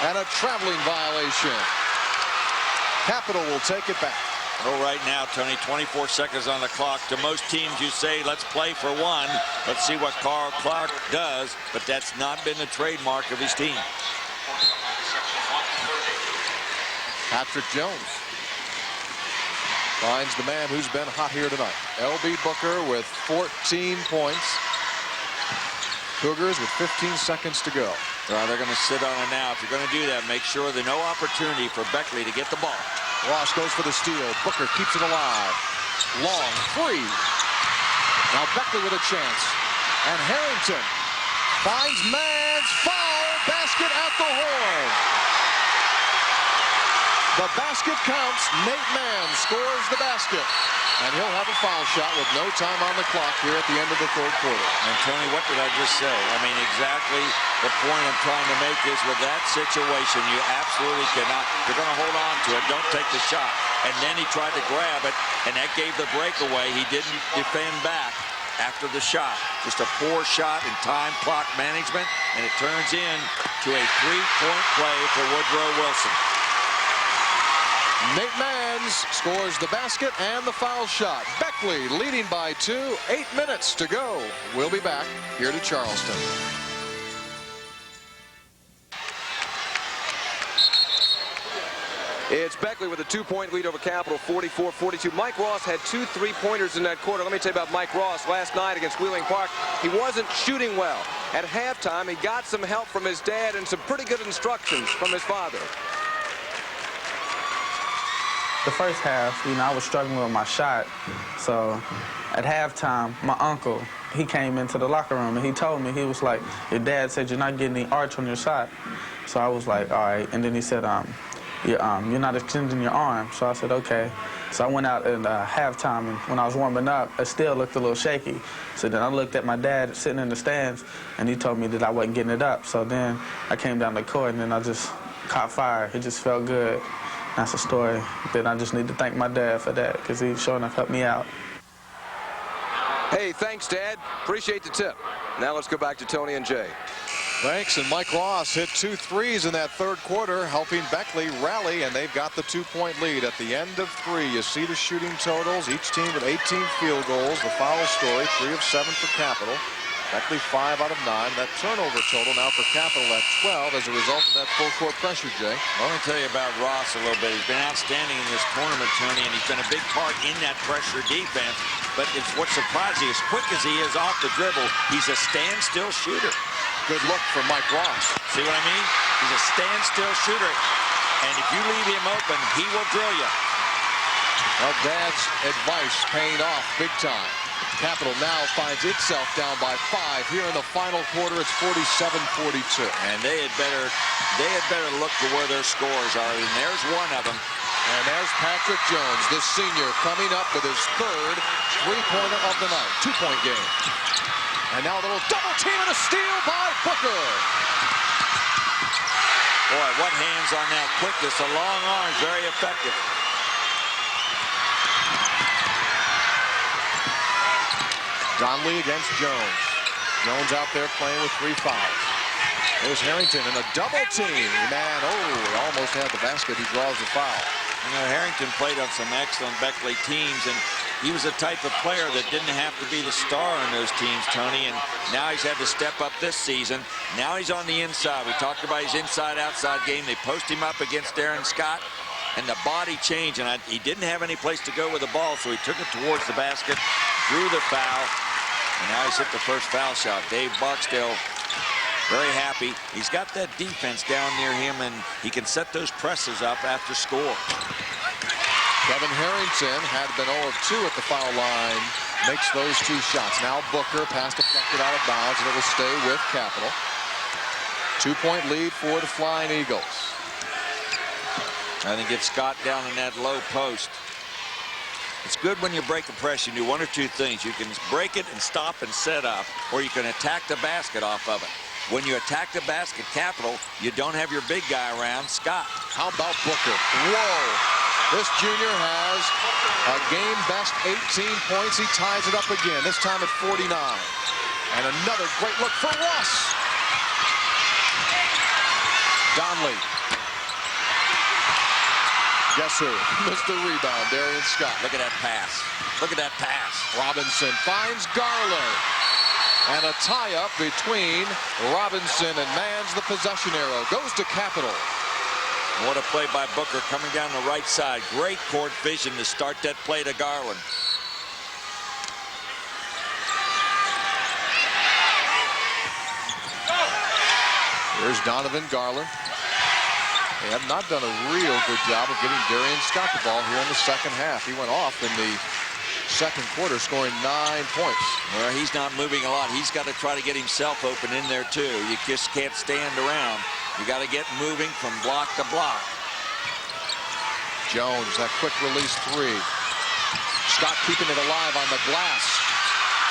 and a traveling violation. Capital will take it back. Well, right now, Tony, 24 seconds on the clock. To most teams, you say, let's play for one. Let's see what Carl Clark does. But that's not been the trademark of his team. Patrick Jones finds the man who's been hot here tonight. L.B. Booker with 14 points. Cougars with 15 seconds to go. Well, they're going to sit on it now. If you're going to do that, make sure there's no opportunity for Beckley to get the ball. Ross goes for the steal. Booker keeps it alive. Long 3. Now Beckley with a chance. And Harrington Finds Mans, foul, basket at the horn. The basket counts. Nate Mans scores the basket. And he'll have a foul shot with no time on the clock here at the end of the third quarter. And Tony, what did I just say? I mean, exactly the point I'm trying to make is with that situation, you absolutely cannot. You're going to hold on to it. Don't take the shot. And then he tried to grab it, and that gave the breakaway. He didn't defend back after the shot. Just a poor shot in time clock management, and it turns into a three-point play for Woodrow Wilson. Nate Mans scores the basket and the foul shot. Beckley leading by 2. 8 minutes to go. We'll be back here to Charleston. It's Beckley with a 2-point lead over Capital, 44-42. Mike Ross had 2 3-pointers in that quarter. Let me tell you about Mike Ross. Last night against Wheeling Park, he wasn't shooting well. At halftime, he got some help from his dad and some pretty good instructions from his father. The first half, I was struggling with my shot. So at halftime, my uncle, he came into the locker room and he told me, he was like, your dad said you're not getting any arch on your shot. So I was like, all right. And then he said, you're not extending your arm. So I said, okay. So I went out at halftime, and when I was warming up, it still looked a little shaky. So then I looked at my dad sitting in the stands, and he told me that I wasn't getting it up. So then I came down the court, and then I just caught fire. It just felt good. That's a story that I just need to thank my dad for that, because he sure enough helped me out. Hey, thanks, Dad. Appreciate the tip. Now let's go back to Tony and Jay. Thanks, and Mike Ross hit 2 threes in that third quarter, helping Beckley rally, and they've got the 2-point lead at the end of 3. You see the shooting totals, each team with 18 field goals. The foul story, 3 of 7 for Capital. Beckley 5 out of 9. That turnover total now for Capital at 12 as a result of that full court pressure, Jay. Well, let me tell you about Ross a little bit. He's been outstanding in this tournament, Tony, and he's been a big part in that pressure defense. But it's what's surprising, as quick as he is off the dribble, he's a standstill shooter. Good look for Mike Ross. See what I mean? He's a standstill shooter. And if you leave him open, he will drill you. Well, Dad's advice paying off big time. Capital now finds itself down by 5. Here in the final quarter, it's 47-42. And they had better look to where their scores are. And there's one of them. And there's Patrick Jones, the senior, coming up with his third 3-pointer of the night. 2-point game. And now a little double team and a steal by Booker. Boy, what hands on that quickness. The long arms, very effective. Donnelly against Jones. Jones out there playing with 3 fouls. There's Harrington in a double team. Man, he almost had the basket. He draws the foul. You know, Harrington played on some excellent Beckley teams, and he was a type of player that didn't have to be the star on those teams, Tony, and now he's had to step up this season. Now he's on the inside. We talked about his inside-outside game. They post him up against Darren Scott, and the body changed, and he didn't have any place to go with the ball, so he took it towards the basket, drew the foul, and now he's hit the first foul shot. Dave Barksdale very happy. He's got that defense down near him, and he can set those presses up after score. Kevin Harrington had been 0 of 2 at the foul line. Makes those 2 shots. Now Booker, pass deflected out of bounds, and it will stay with Capital. 2-point lead for the Flying Eagles. I think it's Scott down in that low post. It's good when you break the press. You do one or two things. You can break it and stop and set up, or you can attack the basket off of it. When you attack the basket, Capital, you don't have your big guy around, Scott. How about Booker? Whoa! This junior has a game-best 18 points. He ties it up again, this time at 49. And another great look for Ross. Donnelly. Guess who? Missed the rebound, Darian Scott. Look at that pass. Look at that pass. Robinson finds Garland. And a tie-up between Robinson and Mans. The possession arrow goes to Capital. What a play by Booker coming down the right side. Great court vision to start that play to Garland. Here's Donovan Garland. They have not done a real good job of getting Darian Scott the ball here in the second half. He went off in the second quarter, scoring 9 points. Well, he's not moving a lot. He's got to try to get himself open in there, too. You just can't stand around. You got to get moving from block to block. Jones, that quick release three. Scott keeping it alive on the glass.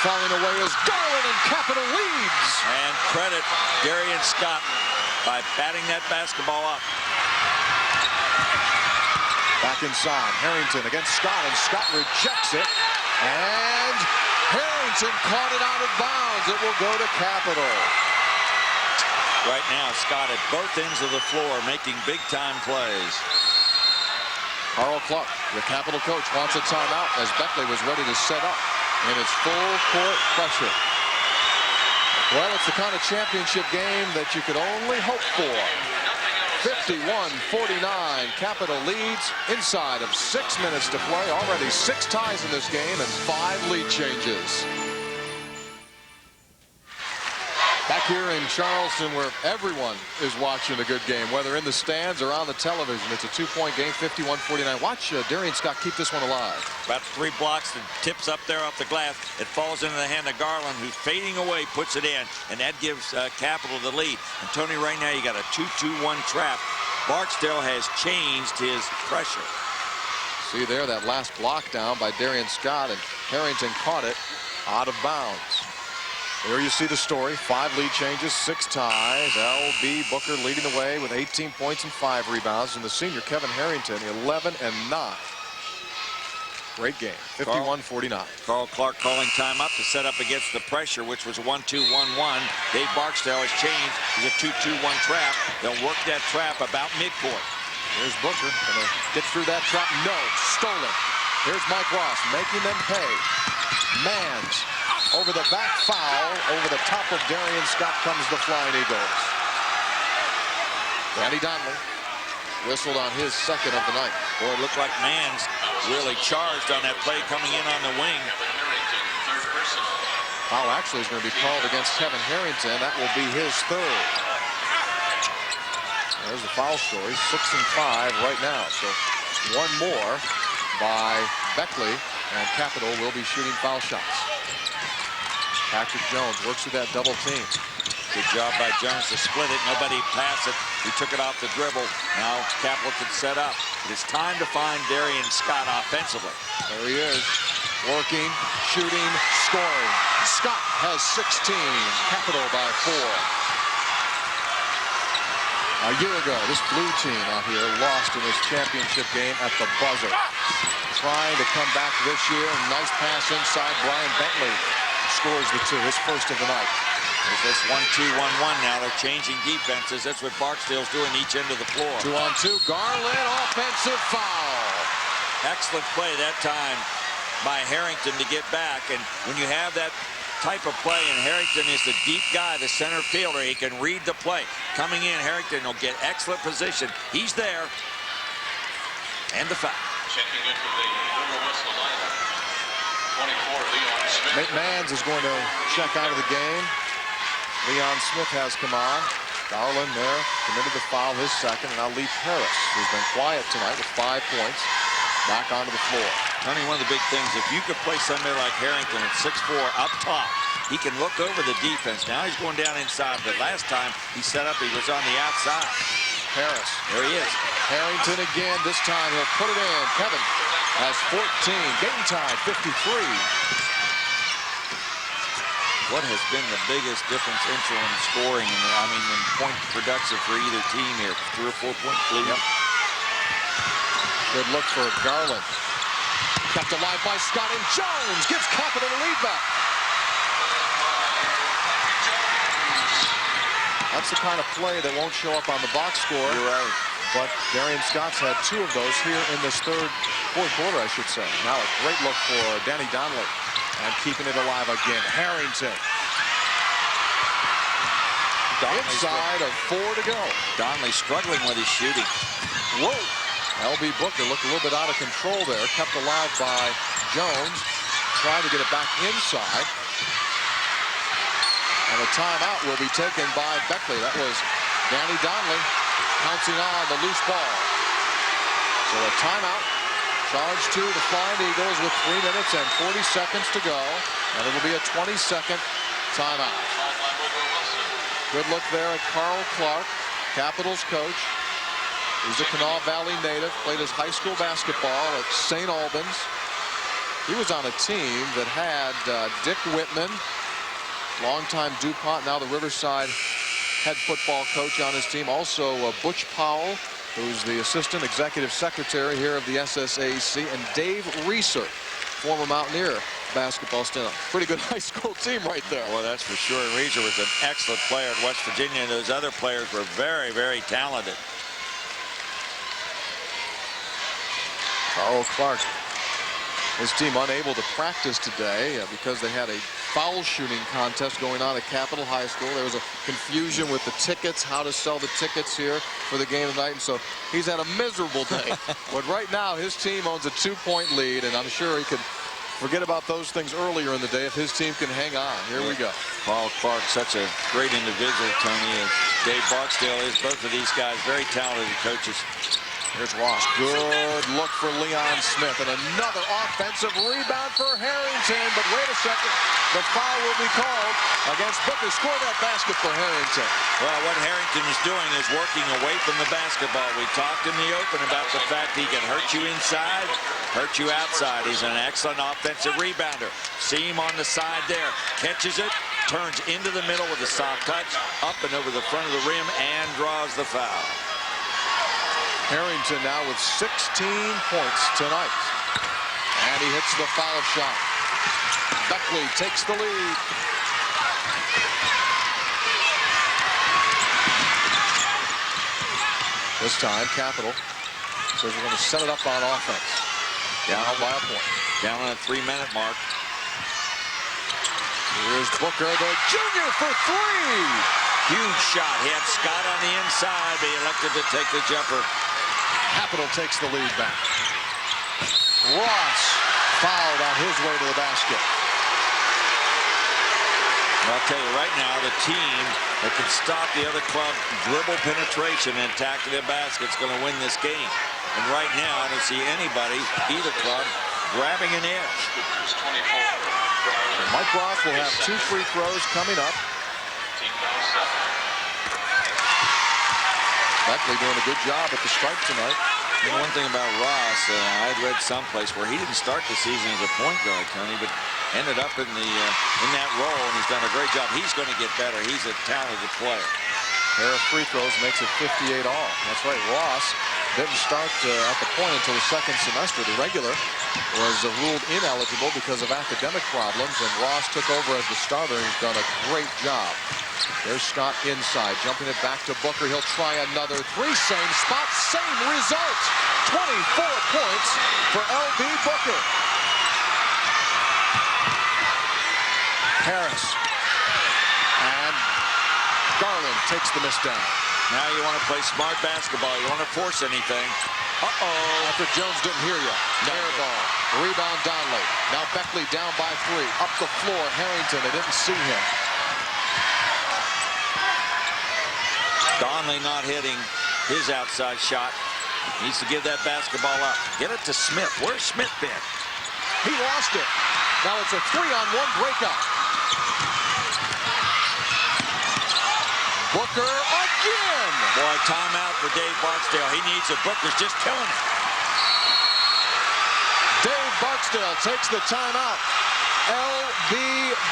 Falling away is Garland, and Capital leads. And credit Darian Scott by batting that basketball up. Back inside, Harrington against Scott, and Scott rejects it. And Harrington caught it out of bounds. It will go to Capital. Right now, Scott at both ends of the floor making big-time plays. Carl Clark, the Capital coach, wants a timeout as Beckley was ready to set up in its full court pressure. Well, it's the kind of championship game that you could only hope for. 51-49, Capital leads inside of 6 minutes to play. Already 6 ties in this game and 5 lead changes. Back here in Charleston, where everyone is watching a good game, whether in the stands or on the television. It's a 2-point game, 51-49. Watch Darian Scott keep this one alive. About 3 blocks and tips up there off the glass. It falls into the hand of Garland, who's fading away, puts it in, and that gives Capital the lead. And Tony, right now you got a 2-2-1 trap. Barksdale has changed his pressure. See there, that last block down by Darian Scott, and Harrington caught it out of bounds. There you see the story. 5 lead changes, 6 ties. L.B. Booker leading the way with 18 points and 5 rebounds. And the senior, Kevin Harrington, 11 and 9. Great game, 51-49. Carl Clark calling timeout to set up against the pressure, which was a 1-2-1-1. Dave Barksdale has changed. He's a 2-2-1 trap. They'll work that trap about midcourt. Here's Booker, gonna get through that trap. No, stolen. Here's Mike Ross making them pay. Mans over the back foul. Over the top of Darian Scott comes the Flying Eagles. Danny Donnelly whistled on his second of the night. Boy, it looked like Mans really charged on that play coming in on the wing. Foul actually is going to be called against Kevin Harrington. That will be his 3rd. There's the foul story, 6 and 5 right now. So 1 more by Beckley, and Capital will be shooting foul shots. Patrick Jones works with that double team. Good job by Jones to split it. Nobody passed it. He took it off the dribble. Now Capital can set up. It is time to find Darian Scott offensively. There he is, working, shooting, scoring. Scott has 16. Capital by 4. A year ago, this blue team out here lost in this championship game at the buzzer. Trying to come back this year. Nice pass inside. Brian Bentley scores the 2, his first of the night. There's this 1-2-1-1 now. They're changing defenses. That's what Barksdale's doing each end of the floor. 2-on-2. Garland, offensive foul. Excellent play that time by Harrington to get back. And when you have that type of play, and Harrington is the deep guy, the center fielder, he can read the play. Coming in, Harrington will get excellent position. He's there. And the foul. Checking into the Woodrow whistle lineup. 24, Leon Smith. Nate Mans is going to check out of the game. Leon Smith has come on. Garland there committed the foul, his second, and now Lee Harris, who's been quiet tonight with 5 points, back onto the floor. Tony, one of the big things, if you could play somebody like Harrington at 6'4" up top, he can look over the defense. Now he's going down inside, but last time he set up, he was on the outside. Harris. There he is. Harrington again. This time he'll put it in. Kevin has 14. Game time, 53. What has been the biggest differential in scoring, in point production for either team here? 3 or 4 point lead. Yep. Good look for Garland. Kept alive by Scott, and Jones gives Capital the lead back. That's the kind of play that won't show up on the box score. You're right. But Darian Scott's had 2 of those here in this fourth quarter, I should say. Now a great look for Danny Donnelly. And keeping it alive again, Harrington. Inside of 4 to go. Donnelly struggling with his shooting. Whoa. L.B. Booker looked a little bit out of control there. Kept alive by Jones. Tried to get it back inside. And a timeout will be taken by Beckley. That was Danny Donnelly pouncing on the loose ball. So a timeout. charge to the Flying Eagles with 3 minutes and 40 seconds to go. And it'll be a 20-second timeout. Good look there at Carl Clark, Capitals coach. He's a Kanawha Valley native, played his high school basketball at St. Albans. He was on a team that had Dick Whitman, longtime DuPont, now the Riverside head football coach on his team. Also Butch Powell, who's the assistant executive secretary here of the SSAC, and Dave Reeser, former Mountaineer basketball stand-up. Pretty good high school team right there. Well, that's for sure. And Reeser was an excellent player at West Virginia, and those other players were very, very talented. Carl Clark, his team unable to practice today because they had a foul shooting contest going on at Capitol High School. There was a confusion with the tickets, how to sell the tickets here for the game tonight, and so he's had a miserable day. But right now his team owns a 2-point lead, and I'm sure he could forget about those things earlier in the day if his team can hang on. Here we go. Carl Clark, such a great individual, Tony, as Dave Barksdale is. Both of these guys very talented coaches. Here's Ross. Good look for Leon Smith, and another offensive rebound for Harrington. But wait a second, the foul will be called against Booker. Score that basket for Harrington. Well, what Harrington is doing is working away from the basketball. We talked in the open about the fact he can hurt you inside, hurt you outside. He's an excellent offensive rebounder. See him on the side there. Catches it, turns into the middle with a soft touch, up and over the front of the rim, and draws the foul. Harrington now with 16 points tonight. And he hits the foul shot. Beckley takes the lead. This time, Capital says we're going to set it up on offense. Down by a point. Down on a 3-minute mark. Here's Booker, the junior, for 3. Huge shot. He had Scott on the inside, but he elected to take the jumper. Capital takes the lead back. Ross fouled on his way to the basket. I'll tell you right now, the team that can stop the other club dribble penetration and attack to the basket is going to win this game. And right now, I don't see anybody, either club, grabbing an edge. Mike Ross will have 2 free throws coming up. Beckley doing a good job at the stripe tonight. You know, one thing about Ross, I had read someplace where he didn't start the season as a point guard, Tony, but ended up in that role, and he's done a great job. He's going to get better. He's a talented player. Pair of free throws makes it 58 all. That's right. Ross didn't start at the point until the second semester. The regular was ruled ineligible because of academic problems, and Ross took over as the starter. He's done a great job. There's Scott inside, jumping it back to Booker. He'll try another 3. Same spot, same result. 24 points for L.B. Booker. Harris. And Garland takes the miss down. Now you want to play smart basketball. You want to force anything. Uh-oh. After Jones didn't hear you. Air ball. Rebound Donnelly. Now Beckley down by 3. Up the floor. Harrington. They didn't see him. Donnelly not hitting his outside shot. Needs to give that basketball up. Get it to Smith. Where's Smith been? He lost it. Now it's a 3-on-1 breakout. Booker again. Boy, timeout for Dave Barksdale. He needs it. Booker's just killing it. Dave Barksdale takes the timeout. L.B.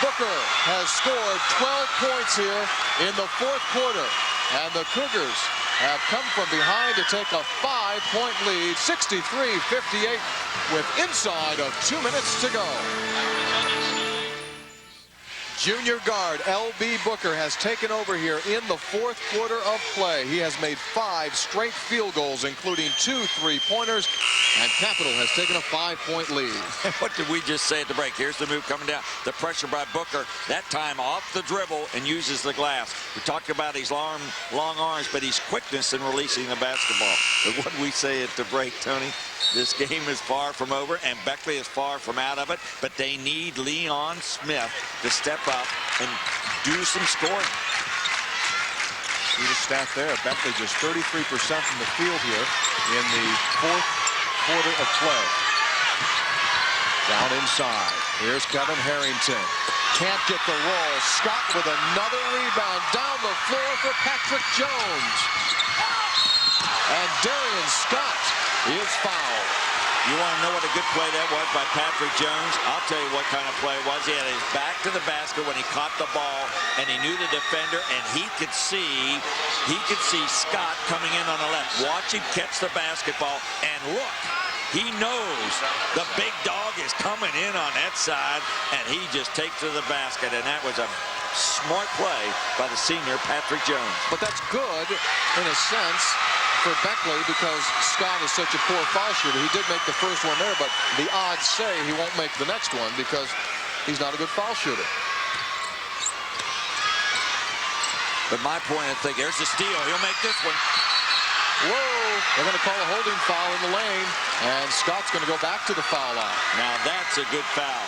Booker has scored 12 points here in the 4th quarter. And the Cougars have come from behind to take a 5-point lead, 63-58, with inside of 2 minutes to go. Junior guard L.B. Booker has taken over here in the 4th quarter of play. He has made 5 straight field goals, including 2 3-pointers, and Capital has taken a 5-point lead. What did we just say at the break? Here's the move coming down. The pressure by Booker, that time off the dribble and uses the glass. We talked about his long arms, but his quickness in releasing the basketball. But what did we say at the break, Tony? This game is far from over, and Beckley is far from out of it, but they need Leon Smith to step up and do some scoring. See the stat there. Beckley just 33% from the field here in the 4th quarter of play. Down inside. Here's Kevin Harrington. Can't get the roll. Scott with another rebound down the floor for Patrick Jones. And Darian Scott is fouled. You want to know what a good play that was by Patrick Jones? I'll tell you what kind of play it was. He had his back to the basket when he caught the ball, and he knew the defender, and he could see Scott coming in on the left. Watch him catch the basketball, and look, he knows the big dog is coming in on that side, and he just takes to the basket, and that was a smart play by the senior Patrick Jones. But that's good in a sense for Beckley because Scott is such a poor foul shooter. He did make the first one there, but the odds say he won't make the next one because he's not a good foul shooter. But my point, I think, there's the steal. He'll make this one. Whoa! They're going to call a holding foul in the lane, and Scott's going to go back to the foul line. Now that's a good foul.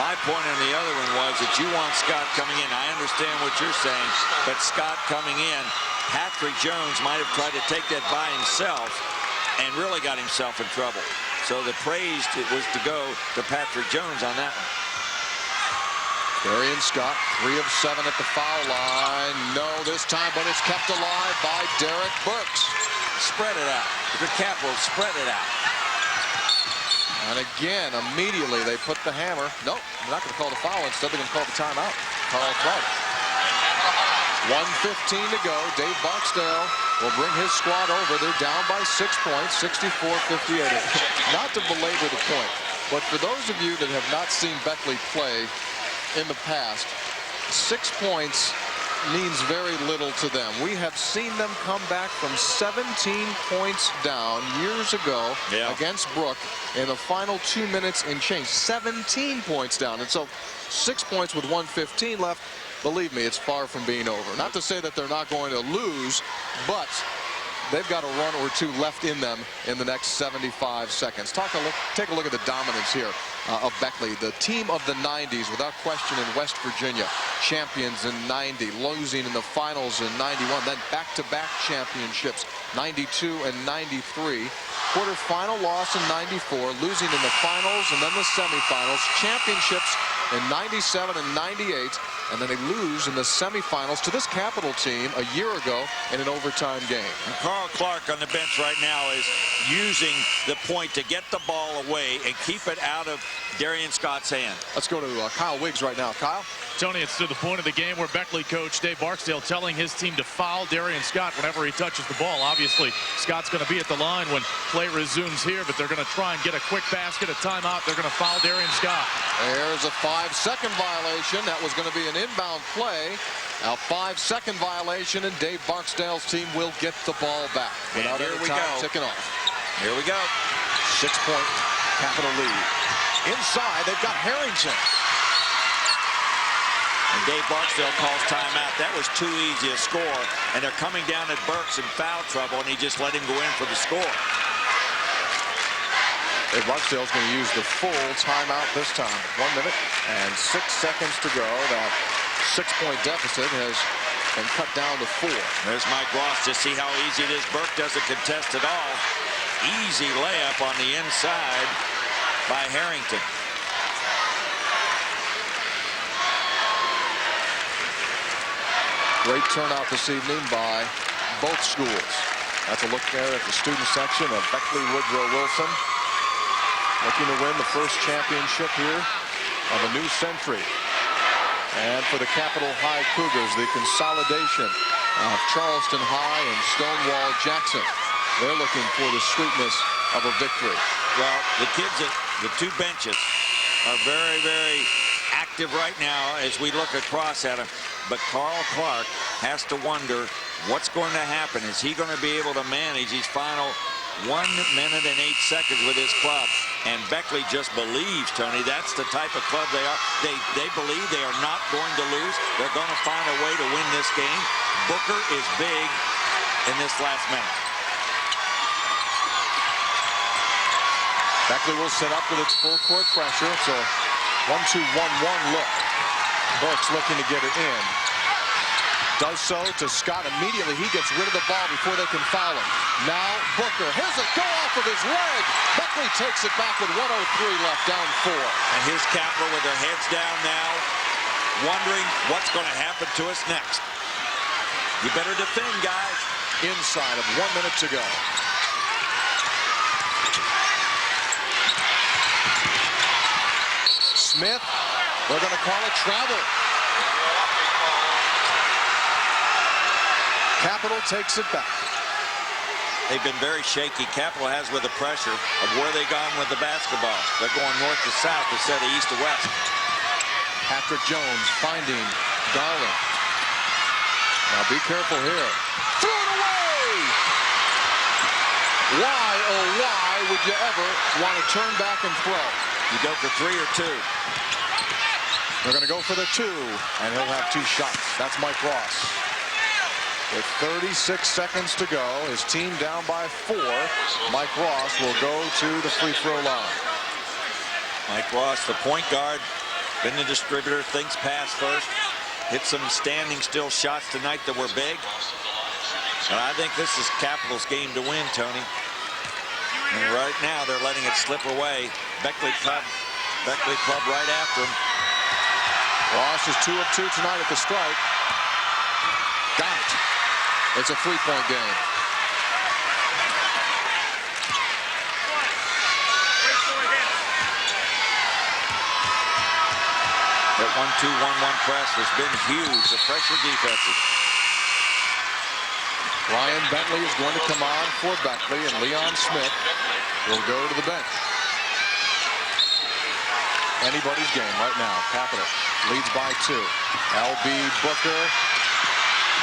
My point on the other one was that you want Scott coming in. I understand what you're saying, but Scott coming in, Patrick Jones might have tried to take that by himself and really got himself in trouble. So the praise was to go to Patrick Jones on that one. Darian Scott, 3 of 7 at the foul line. No this time, but it's kept alive by Derek Burks. Spread it out. If you're Capital, spread it out. And again, immediately they put the hammer. Nope, they're not going to call the foul. Instead, they're going to call the timeout. Carl Clark. 1:15 to go. Dave Barksdale will bring his squad over. They're down by 6 points, 64-58. Not to belabor the point, but for those of you that have not seen Beckley play in the past, 6 points means very little to them. We have seen them come back from 17 points down years ago against Brook in the final 2 minutes and change. 17 points down. And so 6 points with 1:15 left. Believe me, it's far from being over. Not to say that they're not going to lose, but they've got a run or two left in them in the next 75 seconds. Take a look at the dominance here of Beckley. The team of the 90s, without question, in West Virginia. Champions in 90, losing in the finals in 91, then back-to-back championships, 92 and 93. Quarterfinal loss in 94, losing in the finals and then the semifinals. Championships in 97 and 98. And then they lose in the semifinals to this Capital team a year ago in an overtime game. And Carl Clark on the bench right now is using the point to get the ball away and keep it out of Darian Scott's hand. Let's go to Kyle Wiggs right now. Kyle? Tony, it's to the point of the game where Beckley coach Dave Barksdale telling his team to foul Darian Scott whenever he touches the ball. Obviously, Scott's going to be at the line when play resumes here, but they're going to try and get a quick basket, a timeout. They're going to foul Darian Scott. There's a 5-second violation. That was going to be an inbound play. A 5-second violation, and Dave Barksdale's team will get the ball back without any time ticking off. Here we go. 6-point Capital lead. Inside, they've got Harrington. And Dave Barksdale calls timeout. That was too easy a score. And they're coming down at Burks in foul trouble, and he just let him go in for the score. Dave Barksdale's going to use the full timeout this time. 1 minute and 6 seconds to go. That 6-point deficit has been cut down to 4. There's Mike Ross. Just see how easy it is. Burke doesn't contest at all. Easy layup on the inside by Harrington. Great turnout this evening by both schools. That's a look there at the student section of Beckley Woodrow Wilson. Looking to win the first championship here of a new century. And for the Capital High Cougars, the consolidation of Charleston High and Stonewall Jackson. They're looking for the sweetness of a victory. Well, the kids at the two benches are very, very active right now as we look across at them. But Carl Clark has to wonder what's going to happen. Is he going to be able to manage these final 1 minute and 8 seconds with his club? And Beckley just believes, Tony, that's the type of club they are. They believe they are not going to lose. They're going to find a way to win this game. Booker is big in this last minute. Beckley will set up with its full court pressure. It's a 1-2-1-1 look. Burks looking to get it in. Does so to Scott immediately. He gets rid of the ball before they can foul him. Now Booker. Here's a go off of his leg. Beckley takes it back with 1:03 left, down 4. And here's Capital with their heads down now, wondering what's going to happen to us next. You better defend, guys. Inside of 1 minute to go. Smith, they're going to call it travel. Capital takes it back. They've been very shaky. Capital has with the pressure of where they gone with the basketball. They're going north to south instead of east to west. Patrick Jones finding Garland. Now be careful here. Threw it away! Why, oh why, would you ever want to turn back and throw? You go for 3 or 2. They're going to go for the 2, and he'll have 2 shots. That's Mike Ross. With 36 seconds to go, his team down by 4. Mike Ross will go to the free throw line. Mike Ross, the point guard, been the distributor, thinks pass first. Hit some standing still shots tonight that were big. And I think this is Capital's game to win, Tony. And right now they're letting it slip away. Beckley Club right after him. Ross is 2 of 2 tonight at the stripe. Got it. It's a 3-point game. That 1-2-1-1 press has been huge. The pressure defenses. Ryan Bentley is going to come on for Beckley, and Leon Smith will go to the bench. Anybody's game right now. Capital leads by 2. L.B. Booker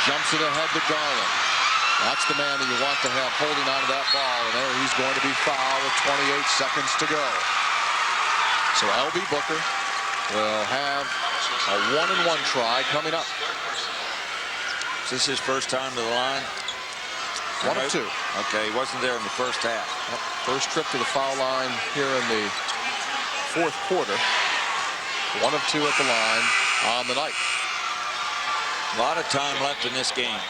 jumps it ahead to Garland. That's the man that you want to have holding onto that ball, and there he's going to be fouled with 28 seconds to go. So L.B. Booker will have a 1-and-1 try coming up. Is this his first time to the line? 1 of 2. Okay, he wasn't there in the first half. First trip to the foul line here in the 4th quarter. 1 of 2 at the line on the night. A lot of time left in this game.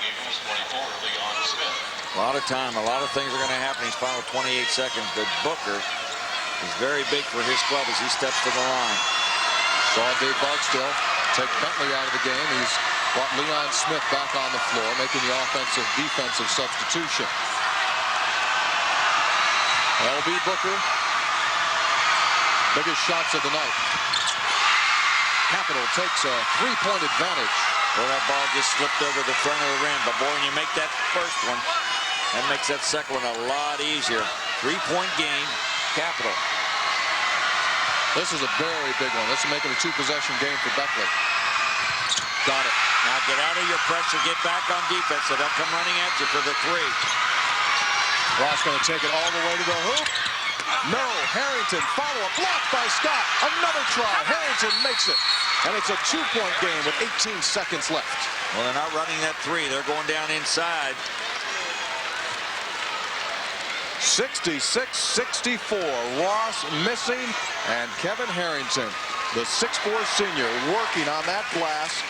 A lot of time. A lot of things are going to happen. He's final 28 seconds. But Booker is very big for his club as he steps to the line. Saw Dave Barksdale take Bentley out of the game. He's brought Leon Smith back on the floor, making the defensive substitution. L.B. Booker, biggest shots of the night. Capital takes a 3-point advantage. Well, that ball just slipped over the front of the rim. But boy, when you make that first one, that makes that second one a lot easier. 3-point game, Capital. This is a very big one. This is making a 2-possession game for Beckley. Got it. Now get out of your pressure. Get back on defense so they'll come running at you for the 3. Ross going to take it all the way to the hoop. No. Harrington. Follow-up. Blocked by Scott. Another try. Harrington makes it. And it's a 2-point game with 18 seconds left. Well, they're not running that 3. They're going down inside. 66-64. Ross missing, and Kevin Harrington, the 6'4" senior, working on that glass.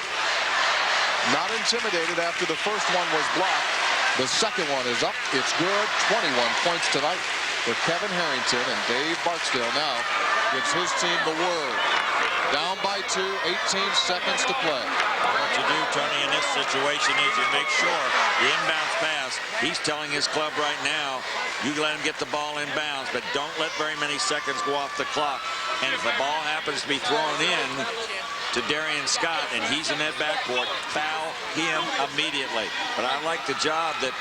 Not intimidated after the first one was blocked. The second one is up. It's good. 21 points tonight for Kevin Harrington, and Dave Barksdale now gives his team the word. Down by 2, 18 seconds to play. What you do, Tony, in this situation is you make sure the inbounds pass. He's telling his club right now, you let him get the ball inbounds, but don't let very many seconds go off the clock. And if the ball happens to be thrown in to Darian Scott and he's in that backcourt, foul him immediately. But I like the job that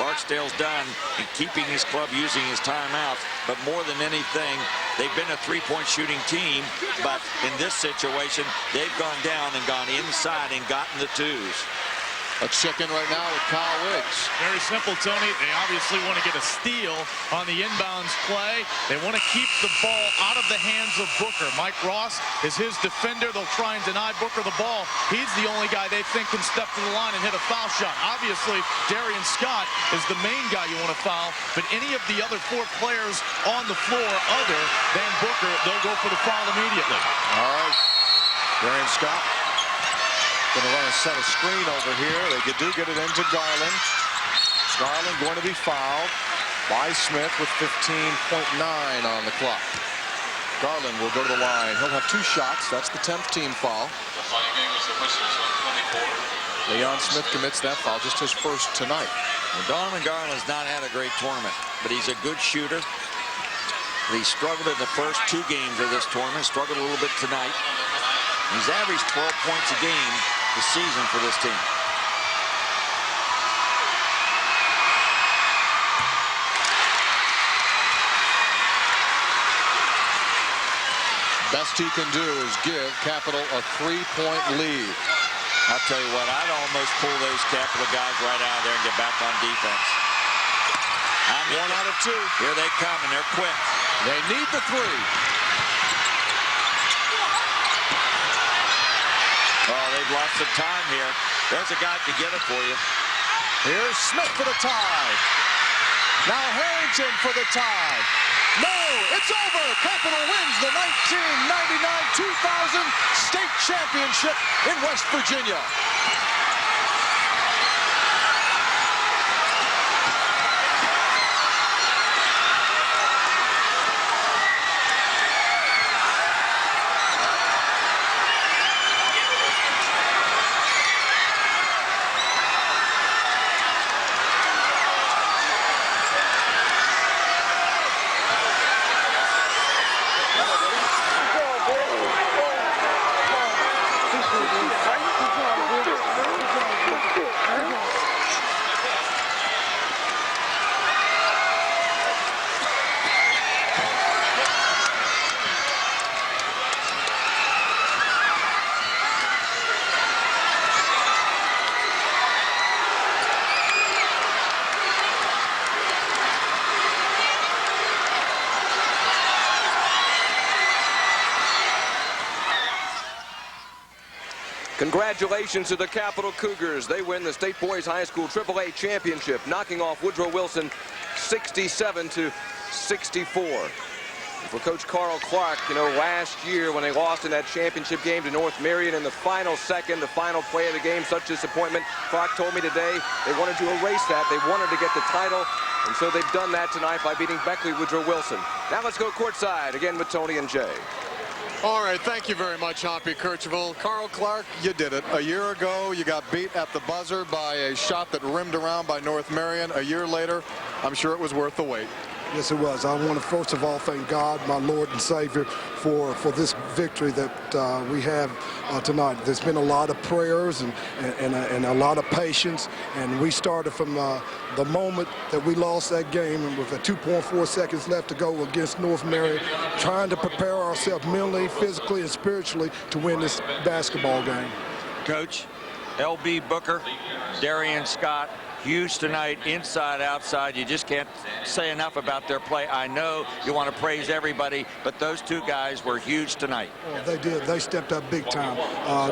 Barksdale's done in keeping his club using his timeouts. But more than anything, they've been a 3-point shooting team, but in this situation, they've gone down and gone inside and gotten the 2s. A chicken right now with Kyle Wiggs. Very simple, Tony. They obviously want to get a steal on the inbounds play. They want to keep the ball out of the hands of Booker. Mike Ross is his defender. They'll try and deny Booker the ball. He's the only guy they think can step to the line and hit a foul shot. Obviously, Darian Scott is the main guy you want to foul, but any of the other 4 players on the floor other than Booker, they'll go for the foul immediately. All right. Darian Scott Going to run a set of screen over here. They do get it into Garland. Garland going to be fouled by Smith with 15.9 on the clock. Garland will go to the line. He'll have 2 shots. That's the 10th team foul. Leon Smith commits that foul, just his first tonight. Well, Donovan Garland's not had a great tournament, but he's a good shooter. He struggled in the first 2 games of this tournament, struggled a little bit tonight. He's averaged 12 points a game this season for this team. Best he can do is give Capital a 3-point lead. I'll tell you what, I'd almost pull those Capital guys right out of there and get back on defense. I mean, 1 out of 2. Here they come, and they're quick. They need the 3. Oh, they've lost some time here. There's a guy to get it for you. Here's Smith for the tie. Now Harrington for the tie. No, it's over. Capital wins the 1999-2000 state championship in West Virginia. Congratulations to the Capital Cougars. They win the State Boys High School AAA championship, knocking off Woodrow Wilson 67-64. For Coach Carl Clark, you know, last year when they lost in that championship game to North Marion in the final second, the final play of the game, such disappointment. Clark told me today they wanted to erase that. They wanted to get the title, and so they've done that tonight by beating Beckley Woodrow Wilson. Now let's go courtside again with Tony and Jay. All right, thank you very much, Hoppy Kercheval. Carl Clark, you did it. A year ago, you got beat at the buzzer by a shot that rimmed around by North Marion. A year later, I'm sure it was worth the wait. Yes, it was. I want to first of all thank God, my Lord and Savior, for this victory that we have tonight. There's been a lot of prayers and a lot of patience, and we started from the moment that we lost that game and with 2.4 seconds left to go against North Marion, trying to prepare ourselves mentally, physically, and spiritually to win this basketball game. Coach, L.B. Booker, Darian Scott, huge tonight, inside, outside. You just can't say enough about their play. I know you want to praise everybody, but those 2 guys were huge tonight. Oh, they did. They stepped up big time.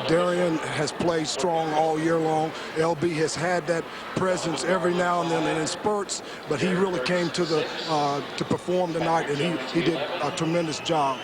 Darian has played strong all year long. LB has had that presence every now and then and in spurts, but he really came to perform tonight, and he did a tremendous job.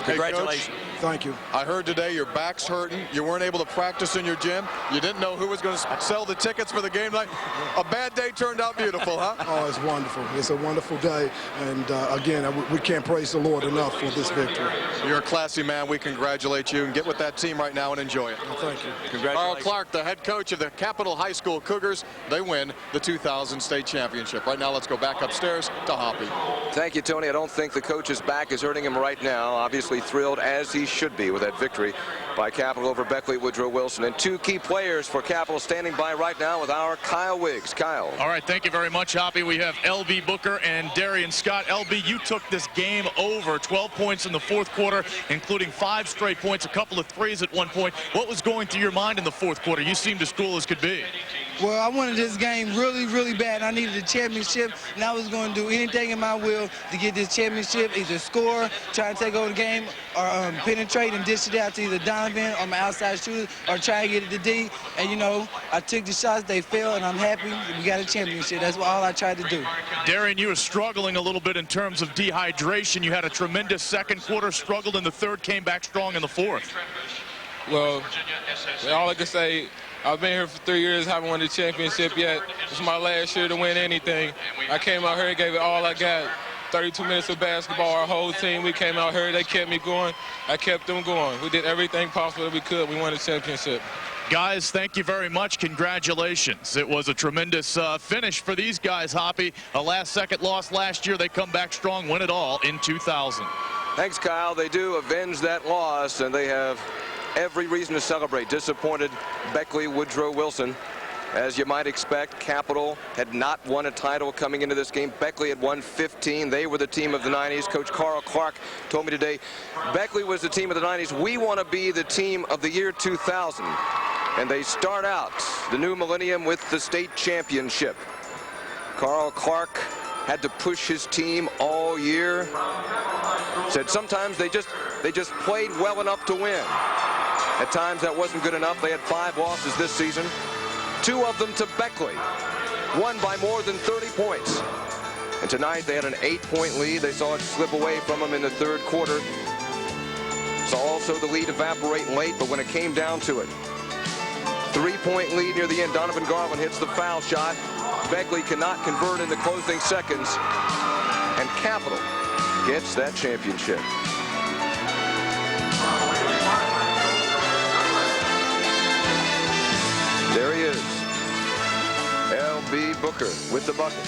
Congratulations. Hey, Coach, thank you. I heard today your back's hurting. You weren't able to practice in your gym. You didn't know who was going to sell the tickets for the game tonight. A bad day turned out beautiful, huh? Oh, it's wonderful. It's a wonderful day. And, again, we can't praise the Lord enough for this victory. You're a classy man. We congratulate you. And get with that team right now and enjoy it. Well, thank you. Congratulations. Carl Clark, the head coach of the Capital High School Cougars. They win the 2000 state championship. Right now, let's go back upstairs to Hoppy. Thank you, Tony. I don't think the coach's back is hurting him right now. Obviously thrilled, as he should be, with that victory by Capital over Beckley Woodrow Wilson. And 2 key players for Capital standing by right now with our Kyle Wiggs. Kyle. All right, thank you very much, Hoppy. We have L.B. Booker and Darian Scott. L.B., you took this game over. 12 points in the 4th quarter, including 5 straight points, a couple of threes at one point. What was going through your mind in the 4th quarter? You seemed as cool as could be. Well, I wanted this game really, really bad. I needed a championship, and I was going to do anything in my will to get this championship, either score, try to take over the game, or penetrate and dish it out to either Donovan or my outside shooter, or try to get it to D. And, you know, I took the shots, they fell, and I'm happy we got a championship. That's all I tried to do. Darian, you were struggling a little bit in terms of dehydration. You had a tremendous 2nd quarter, struggled in the 3rd, came back strong in the 4th. Well, all I can say, I've been here for 3 years, haven't won the championship yet. It's my last year to win anything. I came out here and gave it all I got. 32 minutes of basketball, our whole team, we came out here, they kept me going, I kept them going. We did everything possible that we could, we won the championship. Guys, thank you very much. Congratulations. It was a tremendous finish for these guys, Hoppy. A last-second loss last year. They come back strong, win it all in 2000. Thanks, Kyle. They do avenge that loss, and they have every reason to celebrate. Disappointed Beckley, Woodrow, Wilson. As you might expect, Capital had not won a title coming into this game. Beckley had won 15. They were the team of the 90s. Coach Carl Clark told me today, Beckley was the team of the 90s. We want to be the team of the year 2000. And they start out the new millennium with the state championship. Carl Clark had to push his team all year. Said sometimes they just played well enough to win. At times that wasn't good enough. They had 5 losses this season. 2 of them to Beckley, won by more than 30 points. And tonight they had an 8-point lead. They saw it slip away from them in the 3rd quarter. Saw also the lead evaporate late, but when it came down to it, 3-point lead near the end. Donovan Garland hits the foul shot. Beckley cannot convert in the closing seconds. And Capital gets that championship. There he is, L.B. Booker with the bucket.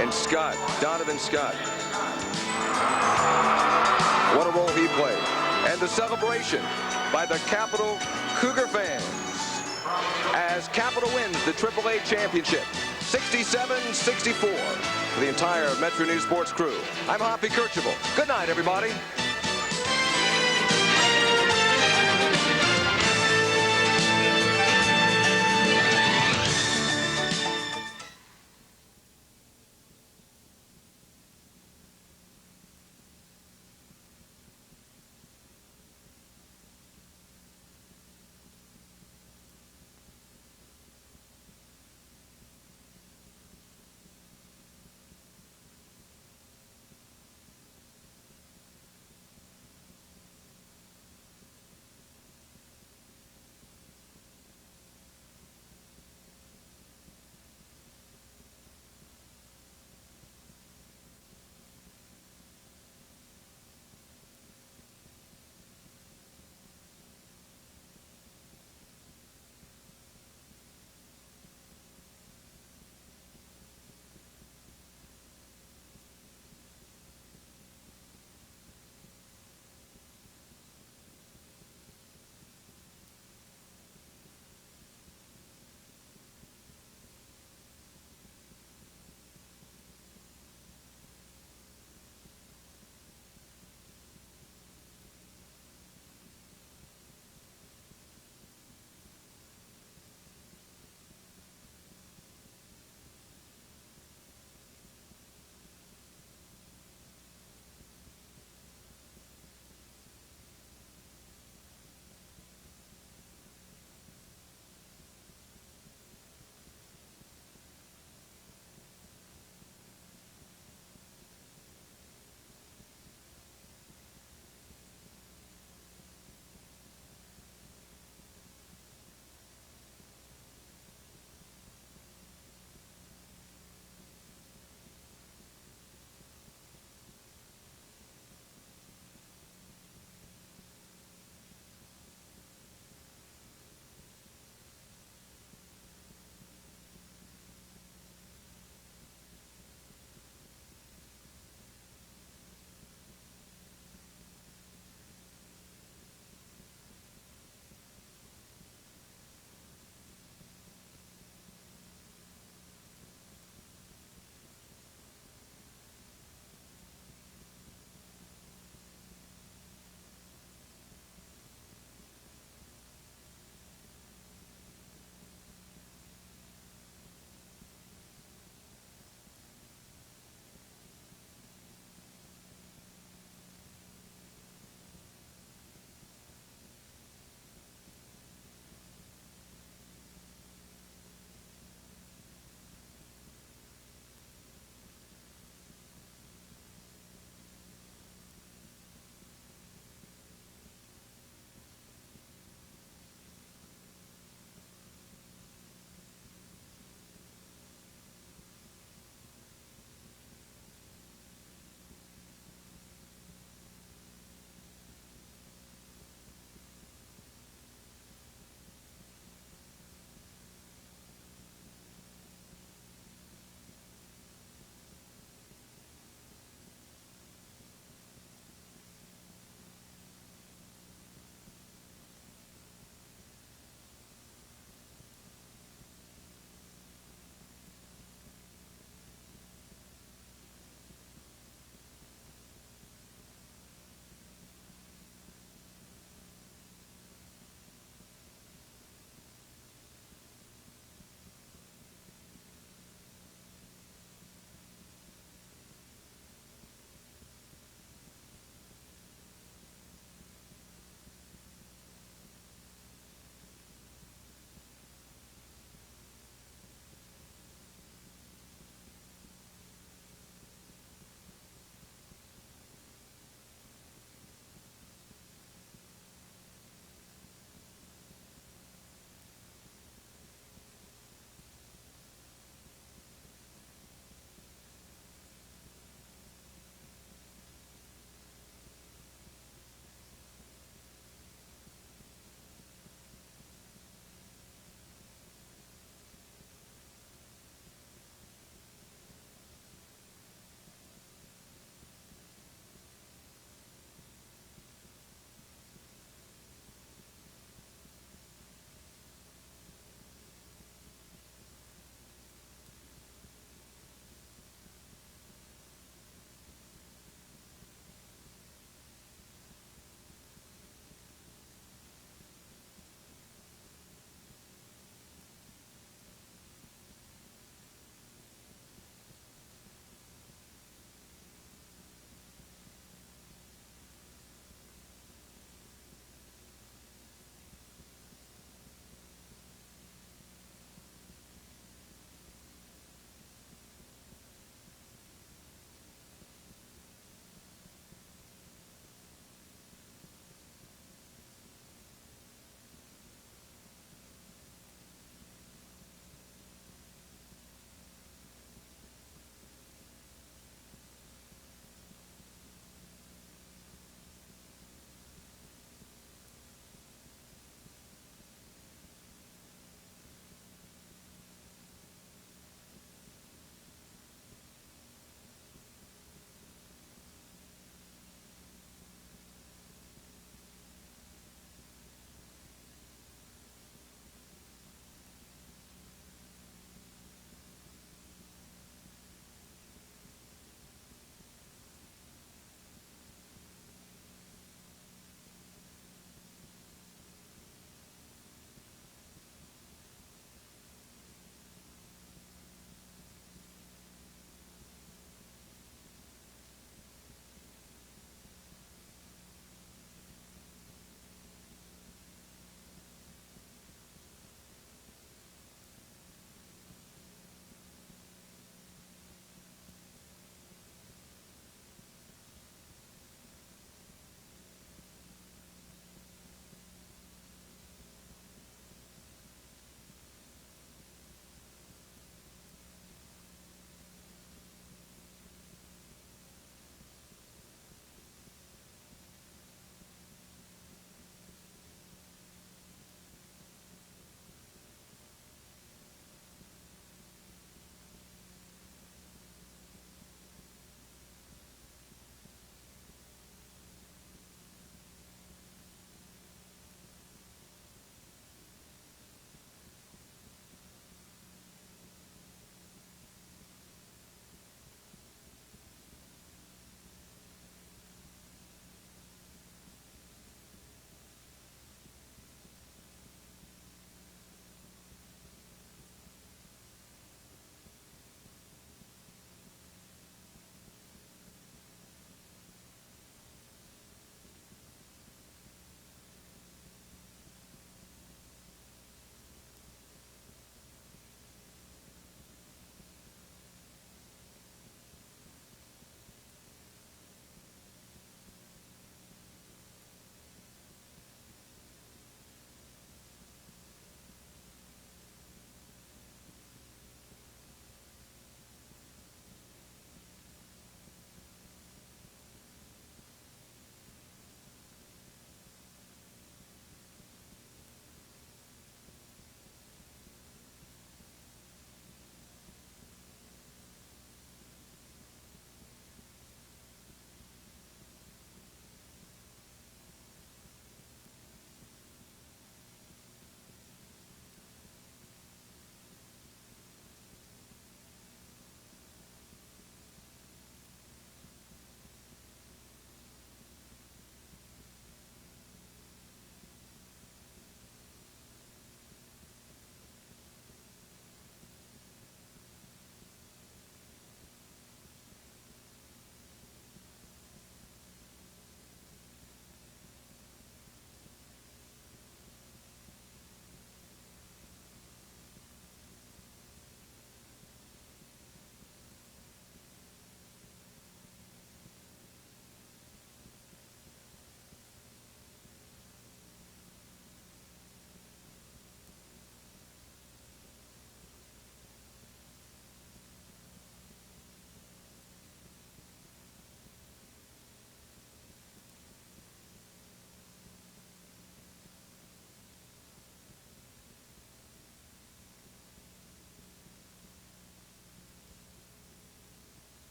And Scott, Donovan Scott. What a role he played. And the celebration by the Capital Cougar fans as Capital wins the AAA championship, 67-64 for the entire Metro News Sports crew. I'm Hoppy Kercheval. Good night, everybody.